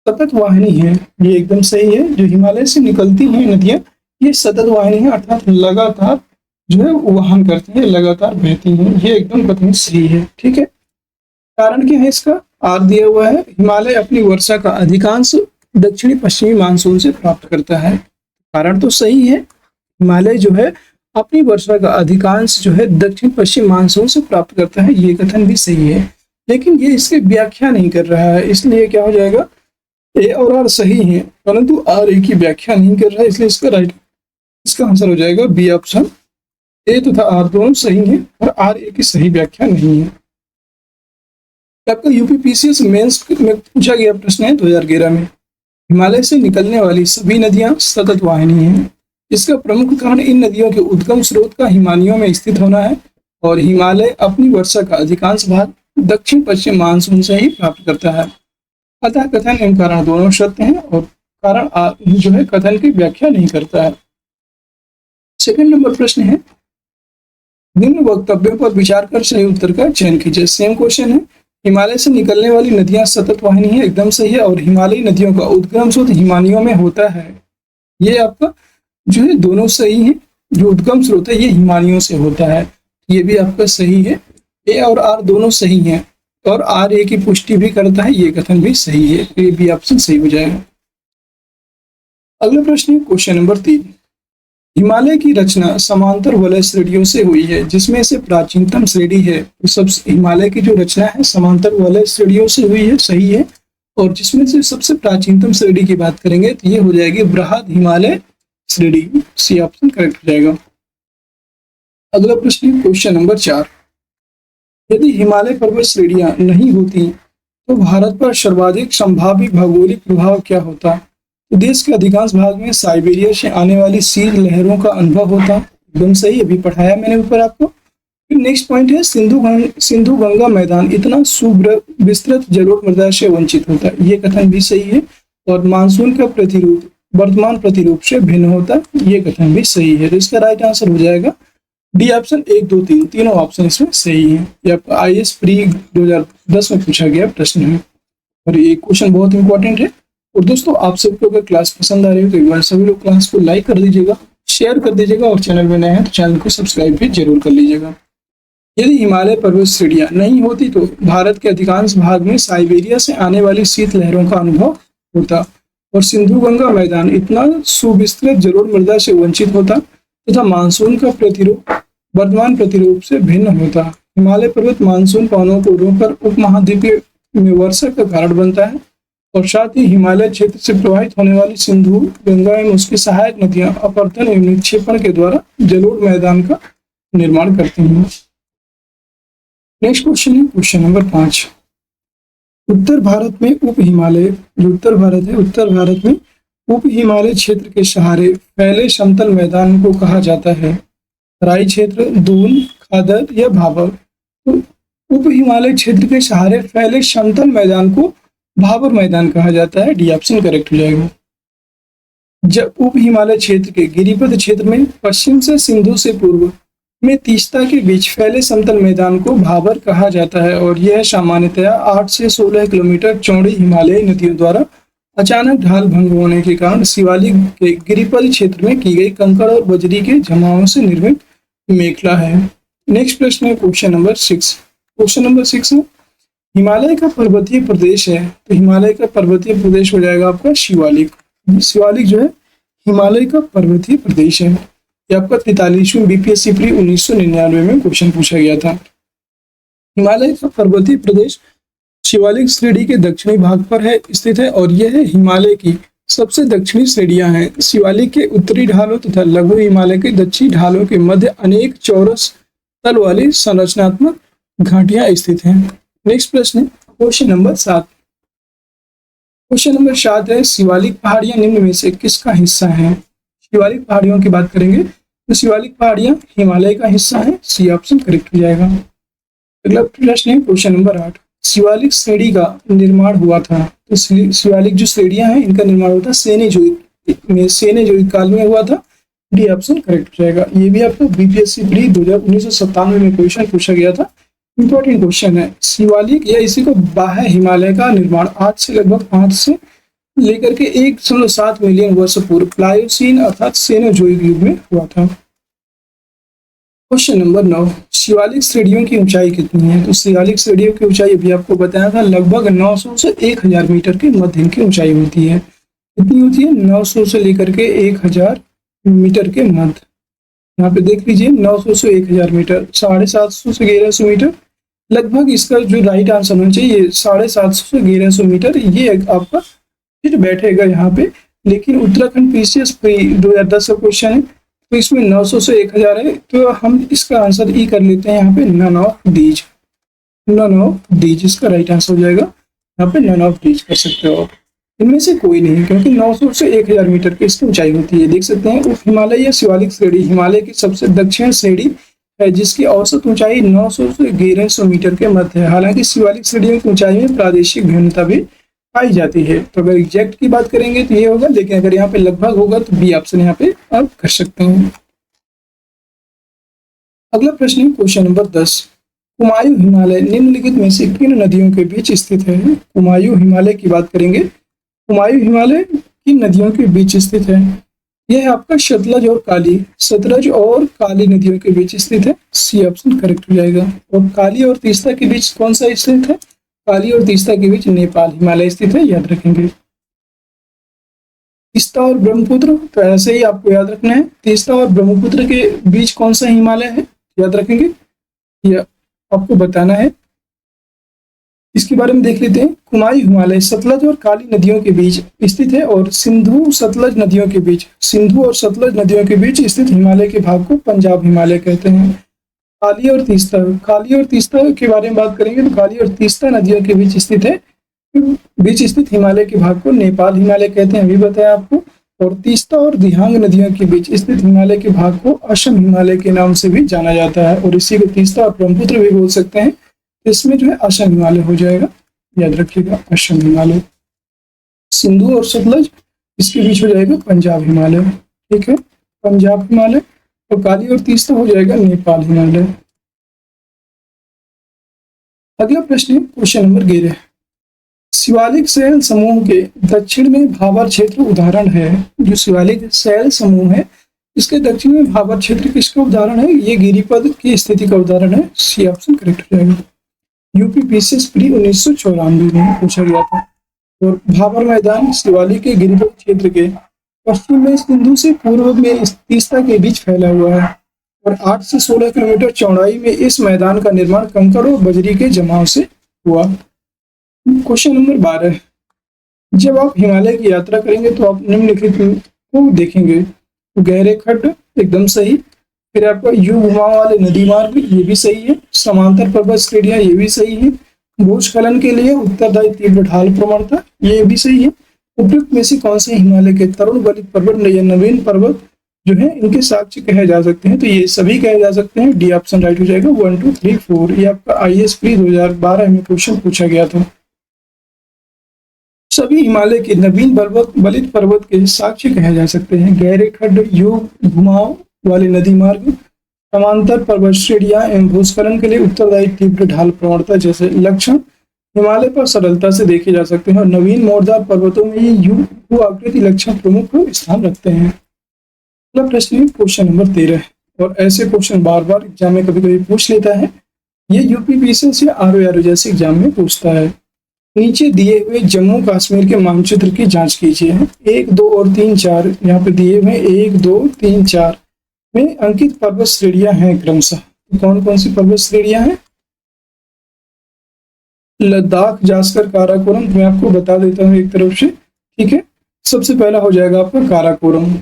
S1: सतत वाहिनी है, ये एकदम सही है। जो हिमालय से निकलती हैं नदियां ये सतत वाहिनी है, अर्थात लगातार जो है वहन करती है, लगातार बहती हैं, ये एकदम कथन सही है। ठीक है, कारण क्या है इसका, आर दिया हुआ है। हिमालय अपनी वर्षा का अधिकांश दक्षिणी पश्चिमी मानसून से प्राप्त करता है, कारण तो सही है। हिमालय जो है अपनी वर्षा का अधिकांश जो है दक्षिण पश्चिम मानसून से प्राप्त करता है, ये कथन भी सही है। लेकिन ये इसकी व्याख्या नहीं कर रहा है, इसलिए क्या हो जाएगा, ए और आर सही है परंतु आर ए की व्याख्या नहीं कर रहा है, इसलिए इसका आंसर हो जाएगा बी ऑप्शन। ए तथा आर दोनों सही हैं और आर ए की सही व्याख्या नहीं है। आपका UPPCS मेंस में पूछा गया प्रश्न है 2011 में, हिमालय से निकलने वाली सभी नदियां सतत वाहिनी हैं। इसका प्रमुख कारण इन नदियों के उद्गम स्रोत का हिमालयों में स्थित होना है और हिमालय अपनी वर्षा का अधिकांश भाग दक्षिण पश्चिम मानसून से ही प्राप्त करता है। अतः कथन एवं कारण दोनों सत्य हैं और कारण जो है कथन की व्याख्या नहीं करता है। सेकंड नंबर प्रश्न है, निम्न वक्तव्यों पर विचार कर सही उत्तर का चयन कीजिए। सेम क्वेश्चन है, हिमालय से निकलने वाली नदियां सतत वाहिनी है, एकदम सही है। और हिमालयी नदियों का उद्गम स्रोत हिमालयों में होता है, ये आपका जो है दोनों सही है। जो उद्गम स्रोत है ये हिमालयों से होता है, ये भी आपका सही है। ए और आर दोनों सही हैं और आर ए की पुष्टि भी करता है, ये कथन भी सही है, ए बी ऑप्शन सही हो जाएगा। अगला प्रश्न है क्वेश्चन नंबर 3, हिमालय की रचना समांतर वलय श्रेणियों से हुई है, जिसमें से प्राचीनतम श्रेणी है, सबसे हिमालय की जो रचना है समांतर वलय श्रेणियों से हुई है, सही है। और जिसमें से सबसे प्राचीनतम श्रेणी की बात करेंगे तो ये हो जाएगी बृहद हिमालय श्रेणी, सी ऑप्शन करेक्ट हो जाएगा। अगला प्रश्न है क्वेश्चन नंबर 4, यदि हिमालय पर्वत श्रेणियां नहीं होती तो भारत पर सर्वाधिक संभावित भौगोलिक प्रभाव क्या होता? तो देश के अधिकांश भाग में साइबेरिया से आने वाली शीत लहरों का अनुभव होता, एकदम सही, अभी पढ़ाया मैंने ऊपर आपको। फिर नेक्स्ट पॉइंट है, सिंधु गंगा मैदान इतना विस्तृत जलोढ़ मृदा से वंचित होता, ये कथन भी सही है। और मानसून का प्रतिरूप वर्तमान प्रतिरूप से भिन्न होता, ये कथन भी सही है। तो इसका राइट आंसर हो जाएगा डी ऑप्शन 1, 2, 3 तीनों ऑप्शन इसमें सही है। ये आपका IAS प्री 2010 में पूछा गया प्रश्न है और ये क्वेश्चन बहुत इंपॉर्टेंट है। और दोस्तों आप सबको अगर क्लास पसंद आ रही हो तो एक बार सभी लोग क्लास को लाइक कर दीजिएगा, शेयर कर दीजिएगा और चैनल में नए हैं तो चैनल को सब्सक्राइब भी जरूर कर लीजिएगा। यदि हिमालय पर्वत श्रेणियां नहीं होती तो भारत के अधिकांश भाग में साइबेरिया से आने वाली शीत लहरों का अनुभव होता और सिंधु गंगा मैदान इतना सुविस्तृत जलोढ़ मृदा से वंचित होता तथा मानसून का प्रतिरूप वर्तमान प्रतिरूप से भिन्न होता। हिमालय पर्वत मानसून पवनों को रोककर उपमहाद्वीपीय में वर्षा का कारण बनता है और साथ ही हिमालय क्षेत्र से प्रवाहित होने वाली सिंधु गंगा एवं उसकी सहायक नदियां अपरदन एवं निक्षेपण के द्वारा जलोढ़ मैदान का निर्माण करती हैं। नेक्स्ट क्वेश्चन है क्वेश्चन नंबर 5। उत्तर भारत में उप हिमालय, जो उत्तर भारत है, उत्तर भारत में उप हिमालय क्षेत्र के सहारे फैले समतल मैदान को कहा जाता है तराई क्षेत्र, दून, खादर या भाबर। तो उप हिमालय क्षेत्र के सहारे फैले समतल मैदान को भाबर मैदान कहा जाता है। डी ऑप्शन करेक्ट हो जाएगा। जब उप हिमालय क्षेत्र के गिरिपथ क्षेत्र में पश्चिम से सिंधु से पूर्व में तीस्ता के बीच फैले समतल मैदान को भाबर कहा जाता है और यह सामान्यतया 8 से 16 किलोमीटर चौड़ी हिमालयी नदियों द्वारा अचानक ढाल भंग होने के कारण शिवालिक के गिरिपथ क्षेत्र में की गई कंकड़ और बजरी के जमावों से निर्मित मेखला है। नेक्स्ट प्रश्न है क्वेश्चन नंबर 6। क्वेश्चन नंबर 6 है हिमालय का पर्वतीय प्रदेश है तो हिमालय का पर्वतीय प्रदेश हो जाएगा आपका शिवालिक। शिवालिक जो है हिमालय का पर्वतीय प्रदेश है। ये आपका 43वीं BPSC प्री 1999 में क्वेश्चन पूछा गया था। हिमालय का पर्वतीय प्रदेश शिवालिक श्रेणी के दक्षिणी भाग पर है स्थित है और यह हिमालय की सबसे दक्षिणी श्रेणियां हैं। शिवालिक के उत्तरी ढालों तथा लघु हिमालय के दक्षिणी ढालों के मध्य अनेक चौरस तल वाली संरचनात्मक घाटियां स्थित हैं। नेक्स्ट प्रश्न क्वेश्चन नंबर 7। क्वेश्चन नंबर 7 है शिवालिक पहाड़ियां निम्न में से किसका हिस्सा है। शिवालिक पहाड़ियों की बात करेंगे तो शिवालिक पहाड़ियां हिमालय का हिस्सा है। सी ऑप्शन करेक्ट हो जाएगा। अगला प्रश्न है क्वेश्चन नंबर 8। शिवालिक श्रेणी का निर्माण हुआ था तो शिवालिक जो श्रेणियां हैं इनका निर्माण हुआ था सेनेजोइक काल में हुआ था। डी ऑप्शन करेक्ट हो जाएगा। ये भी आपको BPSC प्री 1997 में क्वेश्चन पूछा गया था। इंपॉर्टेंट क्वेश्चन है। शिवालिक या इसी को बाह्य हिमालय का निर्माण आज से लगभग 5 से लेकर के 1.7 मिलियन वर्ष पूर्व प्लायोसीन अर्थात सेनोजोइक युग में हुआ था। Question number 9। शिवालिक श्रेणियों की ऊंचाई कितनी है तो शिवालिक श्रेणियों की ऊंचाई अभी आपको बताया था लगभग 900 से 1000 मीटर के मध्य इनकी ऊंचाई होती है। कितनी होती है 900 से लेकर के 1000 मीटर के मध्य। यहाँ पे देख लीजिए 900 से 1000 मीटर, 750 से 1100 मीटर लगभग इसका जो राइट आंसर होना चाहिए 750 से 1100 मीटर ये आपका फिर बैठेगा यहाँ पे। लेकिन उत्तराखंड PCS 2010 का क्वेश्चन है तो इसमें 900 से 1000 है तो हम इसका आंसर ई कर लेते हैं यहाँ पे नन ऑफ दीज इसका राइट आंसर हो जाएगा। यहाँ पे नन ऑफ दीज कर सकते हो आप, इनमें से कोई नहीं क्योंकि 900 से 1000 मीटर की इसकी ऊंचाई होती है। देख सकते हैं उप हिमालय या शिवालिक श्रेणी हिमालय की सबसे दक्षिण श्रेणी है जिसकी औसत ऊंचाई 900 से 1100 मीटर के मध्य है। हालांकि शिवालिक श्रेणियों की ऊंचाई में प्रादेशिक भिन्नता भी पाई जाती है। तो अगर एग्जैक्ट की बात करेंगे तो ये होगा, लेकिन अगर यहाँ पे लगभग होगा तो बी ऑप्शन यहाँ पे आप कर सकते हैं। अगला प्रश्न है क्वेश्चन नंबर 10। कुमायूं हिमालय निम्नलिखित में से किन नदियों के बीच स्थित है। कुमायूं हिमालय की बात करेंगे, कुमायूं हिमालय किन नदियों के बीच स्थित है। यह आपका सतलज और काली नदियों के बीच स्थित है। सी ऑप्शन करेक्ट हो जाएगा। और काली और तीस्ता के बीच कौन सा स्थित है, काली और तीस्ता के बीच नेपाल हिमालय स्थित है, याद रखेंगे। तीस्ता और ब्रह्मपुत्र तो ऐसे ही आपको याद रखना है। तीस्ता और ब्रह्मपुत्र के बीच कौन सा हिमालय है, याद रखेंगे, यह आपको बताना है। इसके बारे में देख लेते हैं। कुमायूं हिमालय सतलज और काली नदियों के बीच स्थित है और सिंधु और सतलज नदियों के बीच स्थित हिमालय के भाग को पंजाब हिमालय कहते हैं। काली और तीस्ता के बारे में बात करेंगे तो काली और तीस्ता नदियों के बीच स्थित हिमालय के भाग को नेपाल हिमालय कहते हैं, अभी बताया आपको। और तीस्ता और दिहांग नदियों के बीच स्थित हिमालय के भाग को असम हिमालय के नाम से भी जाना जाता है और इसी को तीस्ता और ब्रह्मपुत्र भी बोल सकते हैं। इसमें जो है असम हिमालय हो जाएगा, याद रखिएगा असम हिमालय। सिंधु और सतलज इसके बीच हो जाएगा पंजाब हिमालय, ठीक है, पंजाब हिमालय। और काली और तीसरा हो जाएगा नेपाल हिमालय। अगला प्रश्न है क्वेश्चन नंबर 11, शिवालिक शैल समूह के दक्षिण में भाबर क्षेत्र उदाहरण है। जो शिवालिक शैल समूह है इसके दक्षिण में भाबर क्षेत्र किसका उदाहरण है? ये गिरिपद की स्थिति का उदाहरण है। सी ऑप्शन करेक्ट हो जाएगा। यूपी पीसीएस प्री 1994 में पूछा गया था। और भाबर मैदान शिवालिक के गिरिपद क्षेत्र के पश्चिम में सिंधु से पूर्व में तीस्ता के बीच फैला हुआ है और 8 से 16 किलोमीटर चौड़ाई में इस मैदान का निर्माण कंकड़ और बजरी के जमाव से हुआ। क्वेश्चन नंबर 12, जब आप हिमालय की यात्रा करेंगे तो आप निम्नलिखित को देखेंगे। तो गहरे खड्ड एकदम सही, फिर आपका यू घुमाव वाले नदी मार्ग ये भी सही है, समांतर पर्वत श्रेणियां ये भी सही है, भूस्खलन के लिए उत्तरदायी तीव्र ढाल प्रवणता ये भी सही है। उपयुक्त में से कौन से हिमालय के तरुण गलित पर्वत या नवीन पर्वत जो है इनके साक्ष्य कहे जा सकते हैं? तो ये सभी कहे जा सकते हैं। डी ऑप्शन राइट हो जाएगा। 1 2 3 4 ये आपका आईएएस प्री 2012 में क्वेश्चन पूछा गया था। सभी हिमालय के नवीन बलित पर्वत के साक्ष्य कहे जा सकते हैं। गहरे खड्ड, योग घुमाव वाले नदी मार्ग, समांतर पर्वत श्रेणियां एवं भूस्खलन के लिए उत्तरदायी तीव्र ढाल प्रवणता जैसे लक्षण हिमालय पर सरलता से देखे जा सकते हैं और नवीन मोड़दार पर्वतों में ये यू आकृति लक्षण प्रमुख स्थान रखते हैं। अगला प्रश्न है क्वेश्चन नंबर 13 और ऐसे क्वेश्चन बार बार एग्जाम में कभी कभी पूछ लेता है। ये यूपी पीसीएस या आरओ जैसे एग्जाम में पूछता है। नीचे दिए हुए जम्मू कश्मीर के मानचित्र की जांच कीजिए। 1 2 और 3 4 यहाँ पे दिए हुए 1 2 3 4 में अंकित पर्वत श्रेणियां हैं क्रमशः। कौन कौन सी पर्वत श्रेणियां हैं? लद्दाख, जास्कर, काराकोरम। मैं आपको बता देता हूँ एक तरफ से, ठीक है। सबसे पहला हो जाएगा आपका काराकोरम।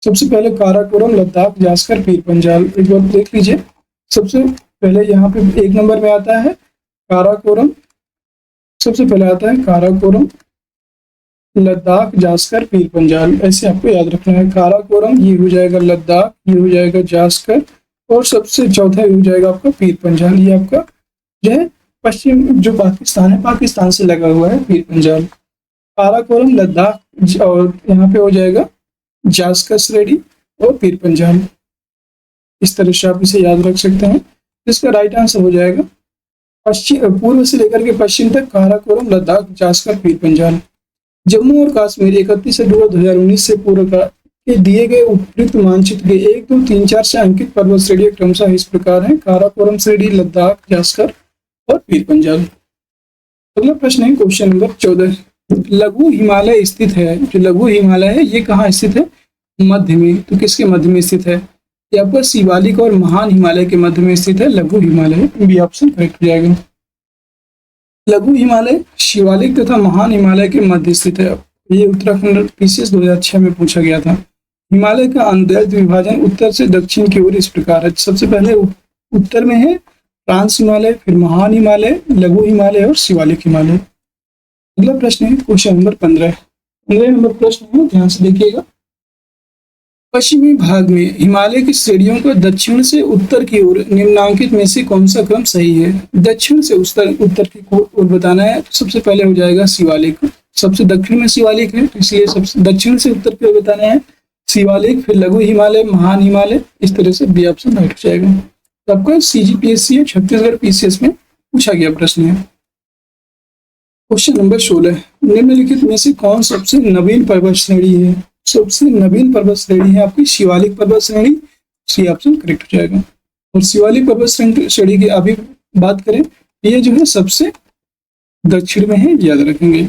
S1: सबसे पहले काराकोरम, लद्दाख, जास्कर, पीर पंजाल। एक बार देख लीजिए। सबसे पहले यहाँ पे 1 नंबर में आता है काराकोरम। सबसे पहले आता है काराकोरम, लद्दाख, जास्कर, पीर पंजाल। ऐसे आपको याद रखना है। काराकोरम ये हो जाएगा लद्दाख, ये हो जाएगा जास्कर और सबसे चौथा ये हो जाएगा आपका पीर पंजाल। ये आपका जो है पश्चिम जो पाकिस्तान है, पाकिस्तान से लगा हुआ है पीर पंजाल। काराकोरम, लद्दाख और यहाँ पे हो जाएगा जास्कर श्रेणी और पीर पंजाल। इस तरह से आप इसे याद रख सकते हैं। इसका राइट आंसर हो जाएगा पश्चिम, पूर्व से लेकर के पश्चिम तक काराकोरम, लद्दाख, जास्कर, पीर पंजाल। जम्मू और कश्मीर 31 अक्टूबर 2019 से पूर्व के दिए गए उपयुक्त मानचित्र के 1 2 3 4 से अंकित पर्वत श्रेणी क्रमशः इस प्रकार है। काराकोरम श्रेणी, लद्दाख, जास्कर और पीर पंजाल। अगला प्रश्न है क्वेश्चन नंबर 14, लघु हिमालय स्थित है। जो लघु हिमालय है ये कहाँ स्थित है? मध्य में। तो किसके मध्य में स्थित है? ये आपका शिवालिक और महान हिमालय के मध्य में स्थित है लघु हिमालय। बी ऑप्शन करेक्ट हो जाएगा। लघु हिमालय शिवालिक तथा महान हिमालय के मध्य स्थित है। ये उत्तराखंड पीसीएस 2006 में पूछा गया था। हिमालय का अनदैर्घ्य विभाजन उत्तर से दक्षिण की ओर इस प्रकार है। सबसे पहले उत्तर में है ट्रांस हिमालय, फिर महान हिमालय, लघु हिमालय और शिवालिक हिमालय। अगला प्रश्न है क्वेश्चन नंबर 15। 15 नंबर प्रश्न है, ध्यान से देखिएगा। पश्चिमी भाग में हिमालय की श्रेणियों को दक्षिण से उत्तर की ओर निम्नांकित में से कौन सा क्रम सही है? दक्षिण से उत्तर की ओर बताना है तो सबसे पहले हो जाएगा शिवालिक। सबसे दक्षिण में शिवालिक है तो इसलिए सबसे दक्षिण से उत्तर की ओर बताना है शिवालिक, फिर लघु हिमालय, महान हिमालय। इस तरह से बी ऑप्शन राइट हो जाएगा। तो आपका सीजीपीएससी छत्तीसगढ़ पीसीएस में पूछा गया प्रश्न है। क्वेश्चन नंबर 16, निम्नलिखित में से कौन सबसे नवीन पर्वत श्रेणी है? सबसे नवीन पर्वत श्रेणी है आपकी शिवालिक पर्वत श्रेणी। सी ऑप्शन करेक्ट हो जाएगा। और शिवालिक पर्वत श्रेणी की अभी बात करें, ये जो है सबसे दक्षिण में है, याद रखेंगे।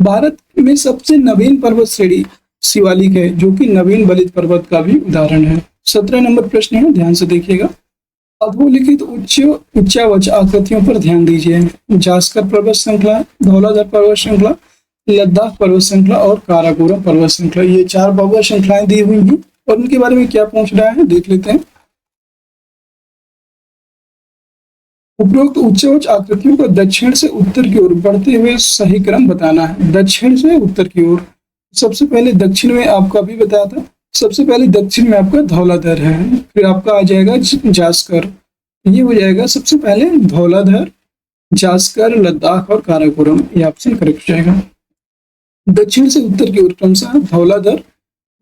S1: भारत में सबसे नवीन पर्वत श्रेणी शिवालिक है, जो कि नवीन बलित पर्वत का भी उदाहरण है। 17 नंबर प्रश्न है, ध्यान से देखिएगा। अधोलिखित उच्चावच आकृतियों पर ध्यान दीजिए। जास्कर पर्वत श्रृंखला, धौलाधर पर्वत श्रृंखला, लद्दाख पर्वत श्रृंखला और काराकोरम पर्वत श्रृंखला। ये 4 पर्वत श्रृंखलाएं दी हुई हैं और उनके बारे में क्या पूछ रहा है देख लेते हैं। उपरोक्त उच्चावच आकृतियों को दक्षिण से उत्तर की ओर बढ़ते हुए सही क्रम बताना है। दक्षिण से उत्तर की ओर, सबसे पहले दक्षिण में आपका भी बताया था। सबसे पहले दक्षिण में आपका धौलाधर है, फिर आपका आ जाएगा जास्कर। ये हो जाएगा सबसे पहले धौलाधर, जास्कर, लद्दाख और काराकोरम। ये ऑप्शन करेक्ट हो जाएगा। दक्षिण से उत्तर की ओर क्रमशः धौलाधर,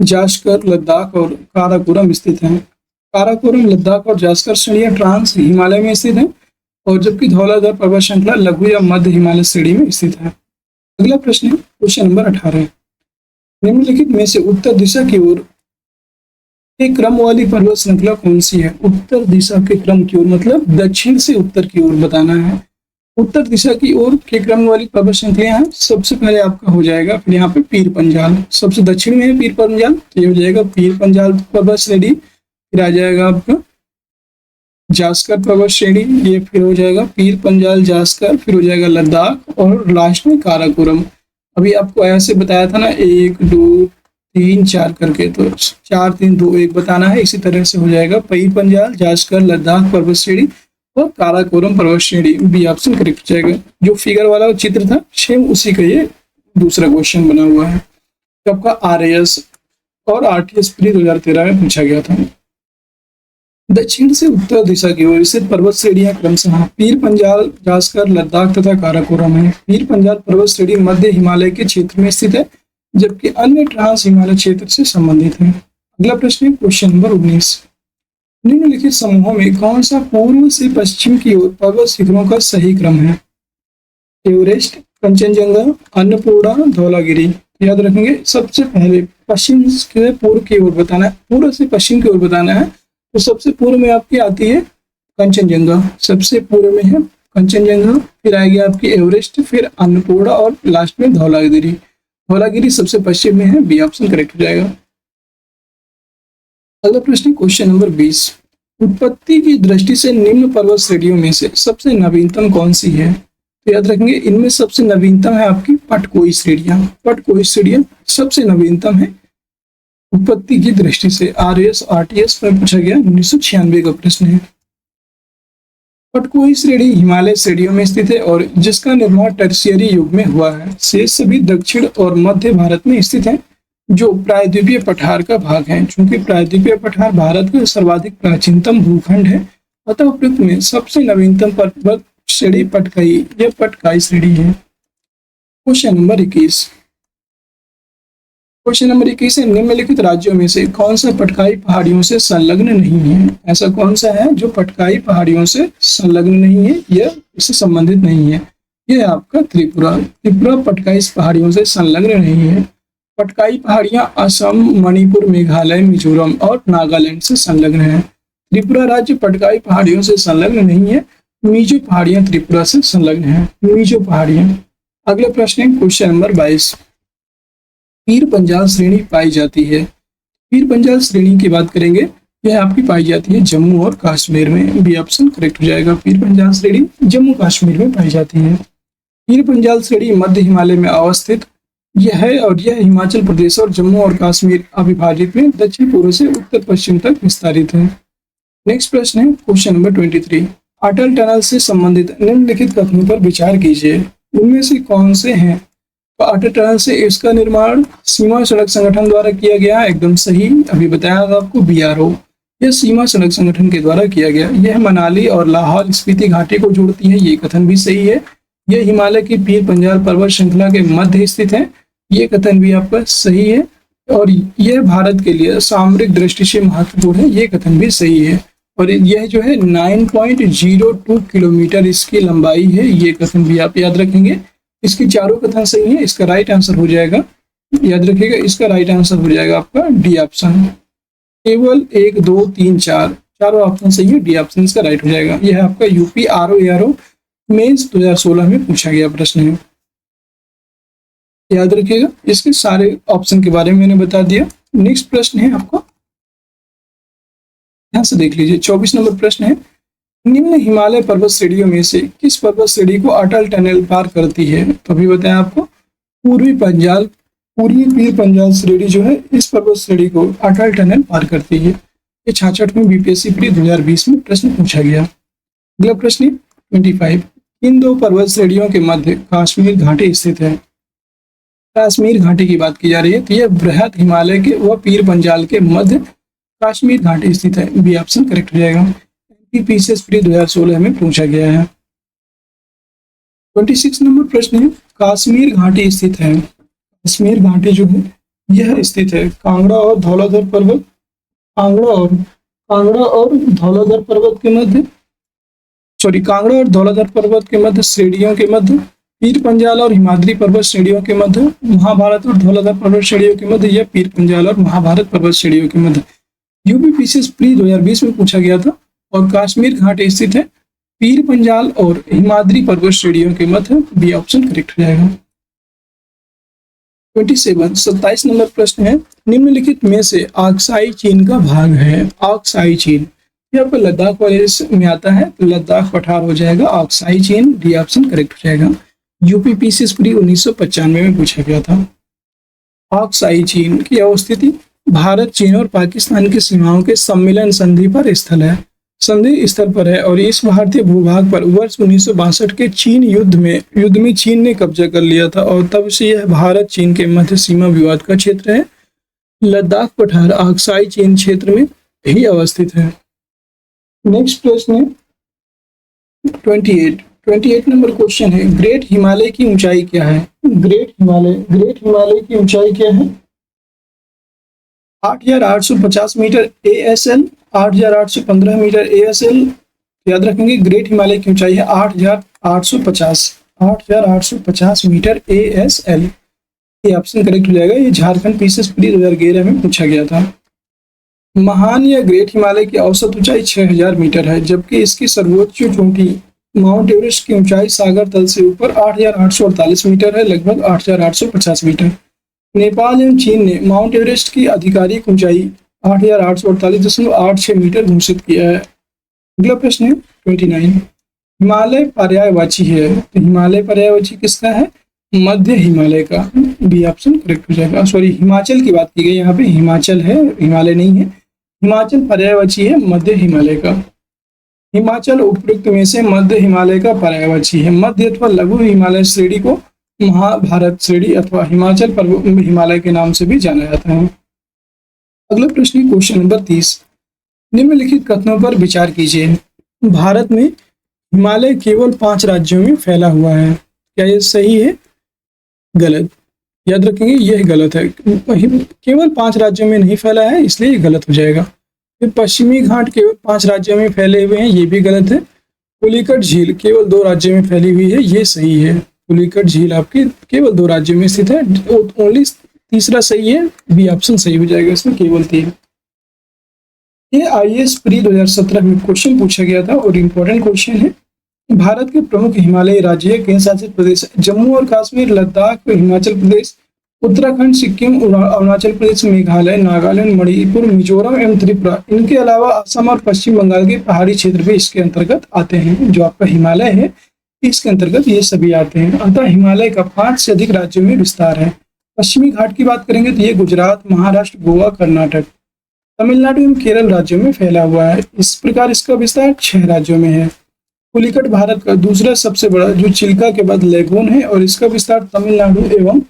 S1: जास्कर, लद्दाख और काराकोरम स्थित हैं। काराकोरम, लद्दाख और जास्कर श्रेणियां ट्रांस हिमालय में स्थित हैं, और जबकि धौलाधर पर्वत श्रृंखला लघु या मध्य हिमालय श्रेणी में स्थित है। अगला प्रश्न है क्वेश्चन नंबर 18। निम्नलिखित में से उत्तर दिशा की ओर के क्रम वाली पर्वत श्रृंखला कौन सी है? उत्तर दिशा के क्रम की ओर मतलब दक्षिण से उत्तर की ओर बताना है। उत्तर दिशा की ओर के क्रम वाली पर्वत श्रृंखला है। सबसे पहले आपका हो जाएगा फिर यहाँ पे पीर पंजाल, सबसे दक्षिण में है पीर पंजाल, तो ये हो जाएगा पीर पंजाल पर्वत श्रेणी। फिर आ जाएगा आपका जास्कर पर्वत श्रेणी, ये फिर हो जाएगा पीर पंजाल जास्कर, फिर हो जाएगा लद्दाख और लास्ट में काराकोरम। अभी आपको ऐसे बताया था ना 1 2 3 4 करके, तो 4 3 2 1 बताना है। इसी तरह से हो जाएगा पीर पंजाल जास्कर लद्दाख पर्वत श्रेणी और काराकोरम पर्वत श्रेणी। बी ऑप्शन करेक्ट हो जाएगा। जो फिगर वाला चित्र था सेम उसी का ये दूसरा क्वेश्चन बना हुआ है। तो आपका RAS और RTS प्री 2013 में पूछा गया था। दक्षिण से उत्तर दिशा की ओर स्थित पर्वत श्रेणियां क्रमशः पीर पंजाल जास्कर लद्दाख तथा काराकोरम है। पीर पंजाल पर्वत श्रेणी मध्य हिमालय के क्षेत्र में स्थित है, जबकि अन्य ट्रांस हिमालय क्षेत्र से संबंधित है। अगला प्रश्न है क्वेश्चन नंबर 19। निम्नलिखित समूहों में कौन सा पूर्व से पश्चिम की ओर पर्वत शिखरों का सही क्रम है? एवरेस्ट, कंचनजंगा, अन्नपूर्णा, धौलागिरी। याद रखेंगे सबसे पहले पश्चिम से पूर्व की ओर बताना है, पूर्व से पश्चिम की ओर बताना है। तो सबसे पूर्व में आपकी आती है कंचनजंगा, सबसे पूर्व में है कंचनजंगा, फिर आएगी आपकी एवरेस्ट, फिर अन्नपूर्णा और लास्ट में धौलागिरी। धौलागिरी सबसे पश्चिम में है, बी ऑप्शन करेक्ट हो जाएगा। अगला प्रश्न क्वेश्चन नंबर 20। उत्पत्ति की दृष्टि से निम्न पर्वत श्रेणियों में से सबसे नवीनतम कौन सी है? तो याद रखेंगे इनमें सबसे नवीनतम है आपकी पटकोई श्रेणियां। पटकोई श्रेणियां सबसे नवीनतम है उत्पत्ति की दृष्टि से। RAS RTS में पूछा गया 1996 का प्रश्न है। पटकोई श्रेणी हिमालय श्रेणियों में स्थित है और जिसका निर्माण टर्शियरी युग में हुआ है। शेष सभी दक्षिण और मध्य भारत में स्थित हैं, जो प्रायद्वीपीय पठार का भाग है। चूंकि प्रायद्वीपीय पठार भारत का सर्वाधिक प्राचीनतम भूखंड है, अतः उपयुक्त में सबसे नवीनतम पर्वत श्रेणी पटकाई, यह पटकाई श्रेणी है। Question number 21। क्वेश्चन नंबर 21 है निम्नलिखित राज्यों में से कौन सा पटकाई पहाड़ियों से संलग्न नहीं है? ऐसा कौन सा है जो पटकाई पहाड़ियों से संलग्न नहीं है, यह इससे संबंधित नहीं है? यह आपका त्रिपुरा। त्रिपुरा पटकाई पहाड़ियों से संलग्न नहीं है। पटकाई पहाड़ियां असम, मणिपुर, मेघालय, मिजोरम और नागालैंड से संलग्न है। त्रिपुरा राज्य पटकाई पहाड़ियों से संलग्न नहीं है। मीजो पहाड़ियां त्रिपुरा से संलग्न है, मीजो पहाड़ियां। अगला प्रश्न है क्वेश्चन नंबर 22। पीर पंजाल श्रेणी पाई जाती है। पीर पंजाल श्रेणी की बात करेंगे, यह आपकी पाई जाती है जम्मू और कश्मीर में। बी ऑप्शन करेक्ट हो जाएगा। पीर पंजाल श्रेणी जम्मू कश्मीर में पाई जाती है। पीर पंजाल श्रेणी मध्य हिमालय में अवस्थित यह है और यह हिमाचल प्रदेश और जम्मू और कश्मीर अविभाजित में दक्षिण पूर्व से उत्तर पश्चिम तक विस्तारित है। नेक्स्ट प्रश्न है क्वेश्चन नंबर 23। अटल टनल से संबंधित निम्नलिखित कथनों पर विचार कीजिए। उनमें से कौन से हैं? तो अटल टनल से इसका निर्माण सीमा सड़क संगठन द्वारा किया गया, एकदम सही। अभी बताया था आपको BRO, यह सीमा सड़क संगठन के द्वारा किया गया। यह मनाली और लाहौल स्पीति घाटी को जोड़ती है, ये कथन भी सही है। यह हिमालय की पीर पंजाल पर्वत श्रृंखला के मध्य स्थित है, ये कथन भी आपका सही है। और यह भारत के लिए सामरिक दृष्टि से महत्वपूर्ण है, ये कथन भी सही है। और यह जो है 9.02 किलोमीटर इसकी लंबाई है, ये कथन भी आप याद रखेंगे। इसकी चारों कथन सही है। इसका राइट आंसर हो जाएगा, याद रखिएगा, इसका राइट आंसर हो जाएगा आपका डी ऑप्शन। केवल 1 2 3 4 चारों ऑप्शन सही है, डी ऑप्शन इसका राइट हो जाएगा। यह आपका UP RO मेंस 2016 में पूछा गया प्रश्न है, याद रखिएगा। इसके सारे ऑप्शन के बारे में मैंने बता दिया। नेक्स्ट प्रश्न है आपको, ध्यान से देख लीजिए। 24 नंबर प्रश्न है निम्न हिमालय पर्वत श्रेणियों में से किस पर्वत श्रेणी को अटल टनल पार करती है? तो अभी बताया आपको पूर्वी पीर पंजाल श्रेणी जो है इस पर्वत श्रेणी को अटल टनल पार करती है। ये 66 में BPSC प्री 2020 में प्रश्न पूछा गया। अगला प्रश्न 25। इन दो पर्वत श्रेणियों के मध्य कश्मीर घाटी स्थित है। कश्मीर घाटी की बात की जा रही है, तो यह बृहद हिमालय के व पीर पंजाल के मध्य कश्मीर घाटी स्थित है। बी ऑप्शन करेक्ट हो जाएगा। PCS प्री 2016 में पूछा गया है। 26 नंबर प्रश्न है कश्मीर घाटी स्थित है। कश्मीर घाटी जो है यह स्थित है कांगड़ा और धौलाधर पर्वत, कांगड़ा और धौलाधर पर्वत के मध्य, कांगड़ा और धौलाधर पर्वत के मध्य श्रेणियों के मध्य, पीर पंजाल और हिमाद्री पर्वत श्रेणियों के मध्य, महाभारत और धौलाधर पर्वत श्रेणियों के मध्य, या पीर पंजाल और महाभारत पर्वत श्रेणियों के मध्य। यूपीपीसीएस प्री 2020 में पूछा गया था और कश्मीर घाट स्थित है पीर पंजाल और हिमाद्री पर्वत श्रेणियों के मध्य। बी ऑप्शन करेक्ट हो जाएगा। 27 नंबर प्रश्न है, निम्नलिखित में से आक्साई चीन का भाग है। आक्साई चीन ये आपको लद्दाख वाले में आता है, तो लद्दाख पठार हो जाएगा। आक्साई चीन, डी ऑप्शन करेक्ट हो जाएगा। यूपीपीसीएस प्री 1995 में पूछा गया था। आक्साई चीन की अवस्थिति भारत, चीन और पाकिस्तान की सीमाओं के सम्मिलन संधि पर स्थल है, संधि स्थल पर है, और इस भारतीय भूभाग पर वर्ष 1962 के चीन युद्ध में चीन ने कब्जा कर लिया था और तब से यह भारत चीन के मध्य सीमा विवाद का क्षेत्र है। लद्दाख पठार आक्साई चीन क्षेत्र में ही अवस्थित है। नेक्स्ट प्रश्न है 28 नंबर क्वेश्चन है, ग्रेट हिमालय की ऊंचाई क्या है। ग्रेट हिमालय की ऊंचाई क्या है। 8,850 मीटर ASL, 8,815 मीटर ASL। याद रखेंगे ग्रेट हिमालय की ऊंचाई है 8,850 मीटर ASL। ये ऑप्शन करेक्ट हो जाएगा। ये झारखंड पीसीएस प्री 2011 में पूछा गया था। महान या ग्रेट हिमालय की औसत ऊंचाई 6,000 मीटर है, जबकि इसकी सर्वोच्च चोटी माउंट एवरेस्ट की ऊंचाई सागर तल से ऊपर 8,848 मीटर है, लगभग 8,850 मीटर। नेपाल एवं चीन ने माउंट एवरेस्ट की आधिकारिक ऊंचाई 8,848.86 मीटर घोषित किया है। अगला प्रश्न है 29, हिमालय पर्यायवाची है, तो हिमालय पर्यायवाची किसका है। मध्य हिमालय का। बी ऑप्शन करेक्ट हो जाएगा। सॉरी, हिमाचल की बात की गई, यहाँ पे हिमाचल है, हिमालय नहीं है। हिमाचल पर्यायवाची है मध्य हिमालय का। हिमाचल उपयुक्त में से मध्य हिमालय का पर्यायवाची है। मध्य अथवा लघु हिमालय श्रेणी को महाभारत श्रेणी अथवा हिमाचल पर्वत हिमालय के नाम से भी जाना जाता है। अगला प्रश्न क्वेश्चन नंबर 30, निम्नलिखित कथनों पर विचार कीजिए। भारत में हिमालय केवल 5 राज्यों में फैला हुआ है। क्या ये सही है, गलत। याद रखेंगे यह गलत है, केवल 5 राज्यों में नहीं फैला है, इसलिए ये गलत हो जाएगा। फिर पश्चिमी घाट केवल 5 राज्यों में फैले हुए हैं, ये भी गलत है। पुलिकट झील केवल 2 राज्यों में फैली हुई है, ये सही है। पुलिकट झील आपकी केवल 2 राज्यों में स्थित है, ओनली तीसरा सही है। बी ऑप्शन सही हो जाएगा, इसमें केवल 3। ये IAS प्री 2017 में क्वेश्चन पूछा गया था और इम्पोर्टेंट क्वेश्चन है। भारत के प्रमुख हिमालयी राज्य केंद्र शासित प्रदेश जम्मू और कश्मीर, लद्दाख, हिमाचल प्रदेश, उत्तराखंड, सिक्किम, अरुणाचल प्रदेश, मेघालय, नागालैंड, मणिपुर, मिजोरम एवं त्रिपुरा। इनके अलावा असम और पश्चिम बंगाल के पहाड़ी क्षेत्र भी इसके अंतर्गत आते हैं। जो आपका हिमालय है इसके अंतर्गत ये सभी आते हैं। अतः हिमालय का 5 से अधिक राज्यों में विस्तार है। पश्चिमी घाट की बात करेंगे तो ये गुजरात, महाराष्ट्र, गोवा, कर्नाटक, तमिलनाडु एवं केरल राज्यों में फैला हुआ है। इस प्रकार इसका विस्तार 6 राज्यों में है। पुलिकट भारत का दूसरा सबसे बड़ा जो चिल्का के बाद लेगून है और इसका विस्तार तमिलनाडु एवं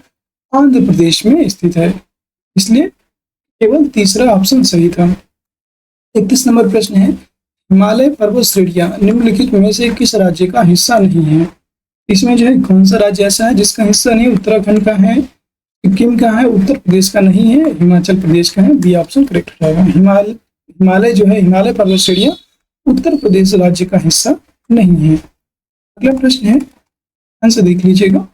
S1: आंध्र प्रदेश में स्थित है, इसलिए केवल तीसरा ऑप्शन सही था। 31 नंबर प्रश्न है, हिमालय पर्वत श्रेणियां निम्नलिखित में से किस राज्य का हिस्सा नहीं है। इसमें जो है कौन सा राज्य ऐसा है जिसका हिस्सा नहीं। उत्तराखंड का है, सिक्किम का है, उत्तर प्रदेश का नहीं है, हिमाचल प्रदेश का है। बी ऑप्शन करेक्ट हो जाएगा। हिमालय जो है, हिमालय पर्वत श्रेणियां उत्तर प्रदेश राज्य का हिस्सा नहीं है। अगला प्रश्न है, आंसर देख लीजिएगा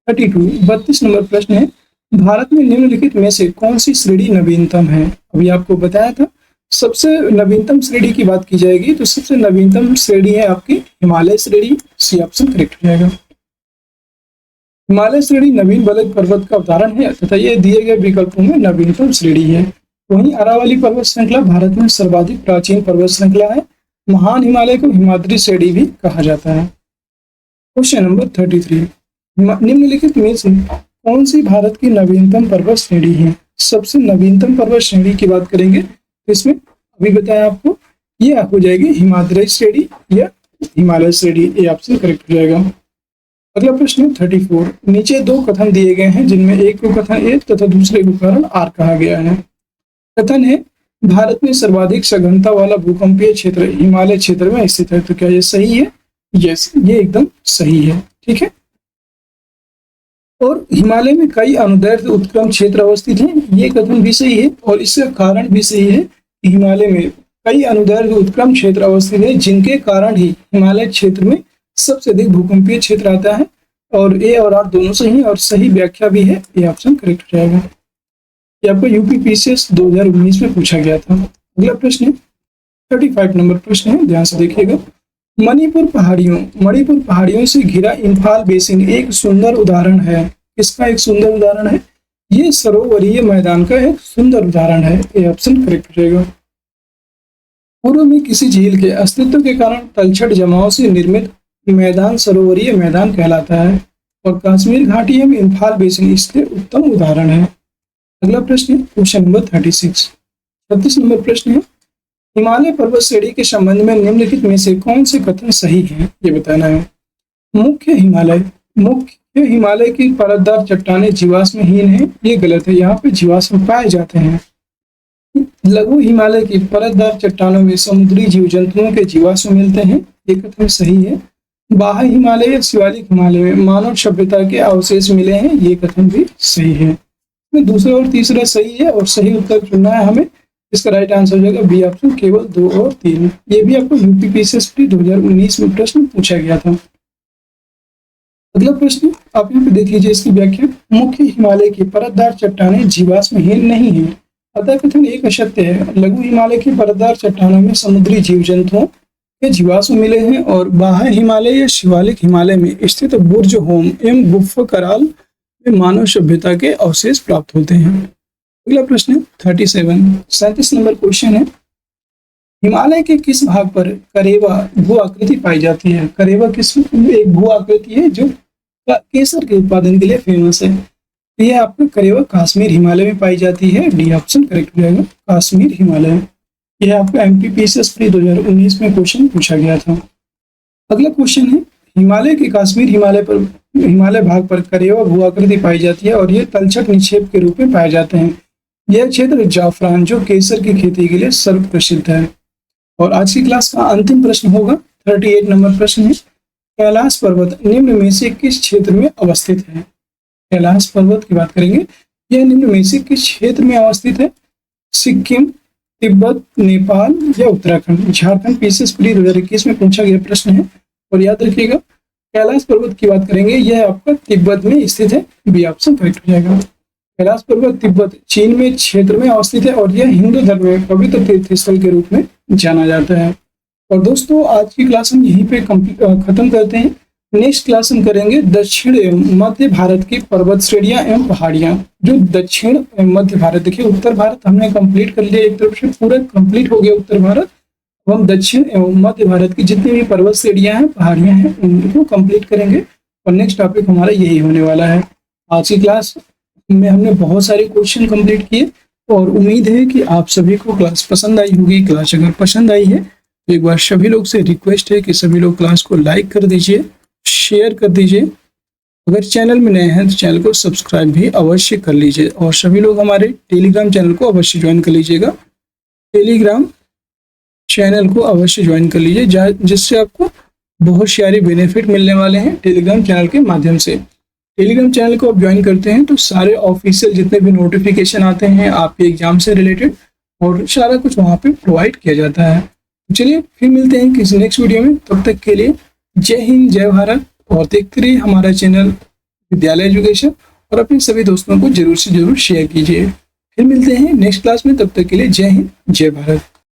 S1: 32 नंबर प्रश्न है, भारत में निम्नलिखित में से कौन सी श्रेणी नवीनतम है। अभी आपको बताया था सबसे नवीनतम श्रेणी की बात की जाएगी तो सबसे नवीनतम श्रेणी है आपकी हिमालय श्रेणी। सी ऑप्शन करेक्ट हो जाएगा। हिमालय श्रेणी नवीन बलग पर्वत का उदाहरण है तथा ये दिए गए विकल्पों में नवीनतम श्रेणी है। वहीं अरावली पर्वत श्रृंखला भारत में सर्वाधिक प्राचीन पर्वत श्रृंखला है। महान हिमालय को हिमाद्री श्रेणी भी कहा जाता है। क्वेश्चन नंबर 33, निम्नलिखित में से कौन सी भारत की नवीनतम पर्वत श्रेणी है। सबसे नवीनतम पर्वत श्रेणी की बात करेंगे तो इसमें अभी बताया आपको ये हो जाएगी हिमाद्री श्रेणी या हिमालय श्रेणी। ये ऑप्शन करेक्ट हो जाएगा। अगला प्रश्न 34, नीचे 2 कथन दिए गए हैं जिनमें एक को कथन ए तथा दूसरे को कथन आर कहा गया है। कथन है, भारत में सर्वाधिक सघनता वाला भूकंपीय क्षेत्र हिमालय क्षेत्र में स्थित है। तो क्या ये सही है। यस, ये एकदम सही है। ठीक है। और हिमालय में कई अनुदैर्ध्य उत्क्रम क्षेत्र अवस्थित हैं, ये कथन भी सही है और इसका कारण भी सही है कि हिमालय में कई अनुदैर्ध्य उत्क्रम क्षेत्र अवस्थित है, जिनके कारण ही हिमालय क्षेत्र में सबसे अधिक भूकंपीय क्षेत्र आता है। और ए और आर दोनों सही और सही व्याख्या भी है, ये ऑप्शन करेक्ट हो जाएगा। ये आपको यूपीपीसीएस 2019 में पूछा गया था। अगला प्रश्न है 35 नंबर प्रश्न है, ध्यान से देखिएगा। मणिपुर पहाड़ियों से घिरा इम्फाल बेसिन एक सुंदर उदाहरण है। किसका एक सुंदर उदाहरण है? ये सरोवरीय मैदान का एक सुंदर उदाहरण है, ये ऑप्शन करेक्ट हो जाएगा। पूर्व में किसी झील के अस्तित्व के कारण तलछट जमाव से निर्मित मैदान सरोवरीय मैदान कहलाता है और कश्मीर घाटी में इम्फाल बेसिन इसके उत्तम उदाहरण है। अगला प्रश्न क्वेश्चन नंबर 36 नंबर प्रश्न है, हिमालय पर्वत श्रेणी के संबंध में निम्नलिखित में से कौन से कथन सही है, ये बताना है। मुख्य हिमालय की परतदार चट्टानें जीवाश्महीन है, ये गलत है, यहाँ पे जीवाश्म पाए जाते हैं। लघु हिमालय की परतदार चट्टानों में समुद्री जीव जंतुओं के जीवाश्म मिलते हैं, ये कथन सही है। बाह्य हिमालय या शिवालिक हिमालय में मानव सभ्यता के अवशेष मिले हैं, ये कथन भी सही है। दूसरा और तीसरा सही है और सही उत्तर चुनना है हमें। इसका राइट आंसर हो जाएगा बी ऑप्शन, केवल 2 और 3। ये भी आपको यूपीपीसीएस 2019 में प्रश्न पूछा गया था। अगला प्रश्न आप यहाँ पे देख लीजिए, इसकी व्याख्या। मुख्य हिमालय की परतदार चट्टानें जीवाश्महीन नहीं है, अतः कथन एक असत्य है। लघु हिमालय की परतदार चट्टानों में समुद्री जीव जंतुओं के जीवाश्म मिले हैं और बाह्य हिमालय या शिवालिक हिमालय में स्थित बुर्ज होम एवं गुफा कराल में मानव सभ्यता के अवशेष प्राप्त होते हैं। अगला प्रश्न 37 नंबर क्वेश्चन है, हिमालय के किस भाग पर करेवा भू आकृति पाई जाती है? करेवा किस एक भू आकृति है जो केसर के उत्पादन के लिए फेमस है। यह आपको करेवा कश्मीर हिमालय में पाई जाती है, डी ऑप्शन करेक्ट हो जाएगा, कश्मीर हिमालय। यह आपको एमपीपीसीएस 2019 में क्वेश्चन पूछा गया था। अगला क्वेश्चन है, हिमालय के कश्मीर हिमालय भाग पर करेवा भू आकृति पाई जाती है और ये तलछट निक्षेप के रूप में पाए जाते हैं। यह क्षेत्र जाफरान जो केसर की खेती के लिए सर्व प्रसिद्ध है। और आज की क्लास का अंतिम प्रश्न होगा 38 नंबर प्रश्न है, कैलाश पर्वत निम्न में से किस क्षेत्र में अवस्थित है? कैलाश पर्वत की बात करेंगे, यह निम्न में से किस क्षेत्र में अवस्थित है? सिक्किम, तिब्बत, नेपाल या उत्तराखंड? झारखंड पीसीएस प्री 2021 में पूछा गया प्रश्न है। और याद रखिएगा कैलाश पर्वत की बात करेंगे, यह आपका तिब्बत में स्थित है, बी ऑप्शन करेक्ट हो जाएगा। कैलाश पर्वत तिब्बत चीन में क्षेत्र में अवस्थित है और यह हिंदू धर्म में पवित्र तीर्थस्थल के रूप में जाना जाता है। और दोस्तों आज की क्लास हम यहीं पे खत्म करते हैं। नेक्स्ट क्लास हम करेंगे दक्षिण एवं मध्य भारत की पर्वत श्रेणियां एवं पहाड़ियां। जो दक्षिण एवं मध्य भारत, देखिए उत्तर भारत हमने कंप्लीट कर लिया, एक तरफ से पूरा कंप्लीट हो गया उत्तर भारत। अब हम दक्षिण एवं मध्य भारत की जितनी भी पर्वत श्रेणियां हैं, पहाड़ियां हैं, उनको कंप्लीट करेंगे और नेक्स्ट टॉपिक हमारा यही होने वाला है। आज की क्लास में हमने बहुत सारे क्वेश्चन कंप्लीट किए और उम्मीद है कि आप सभी को क्लास पसंद आई होगी। क्लास अगर पसंद आई है तो एक बार सभी लोग से रिक्वेस्ट है कि सभी लोग क्लास को लाइक कर दीजिए, शेयर कर दीजिए। अगर चैनल में नए हैं तो चैनल को सब्सक्राइब भी अवश्य कर लीजिए और सभी लोग हमारे टेलीग्राम चैनल को अवश्य ज्वाइन कर लीजिएगा। टेलीग्राम चैनल को अवश्य ज्वाइन कर लीजिए, जिससे आपको बहुत सारे बेनिफिट मिलने वाले हैं टेलीग्राम चैनल के माध्यम से। टेलीग्राम चैनल को आप ज्वाइन करते हैं तो सारे ऑफिशियल जितने भी नोटिफिकेशन आते हैं आपके एग्जाम से रिलेटेड और सारा कुछ वहाँ पे प्रोवाइड किया जाता है। चलिए फिर मिलते हैं किसी नेक्स्ट वीडियो में, तब तक के लिए जय हिंद, जय भारत और देखते रहिए हमारा चैनल विद्यालय एजुकेशन और अपने सभी दोस्तों को जरूर से जरूर शेयर कीजिए। फिर मिलते हैं नेक्स्ट क्लास में, तब तक के लिए जय हिंद, जय भारत।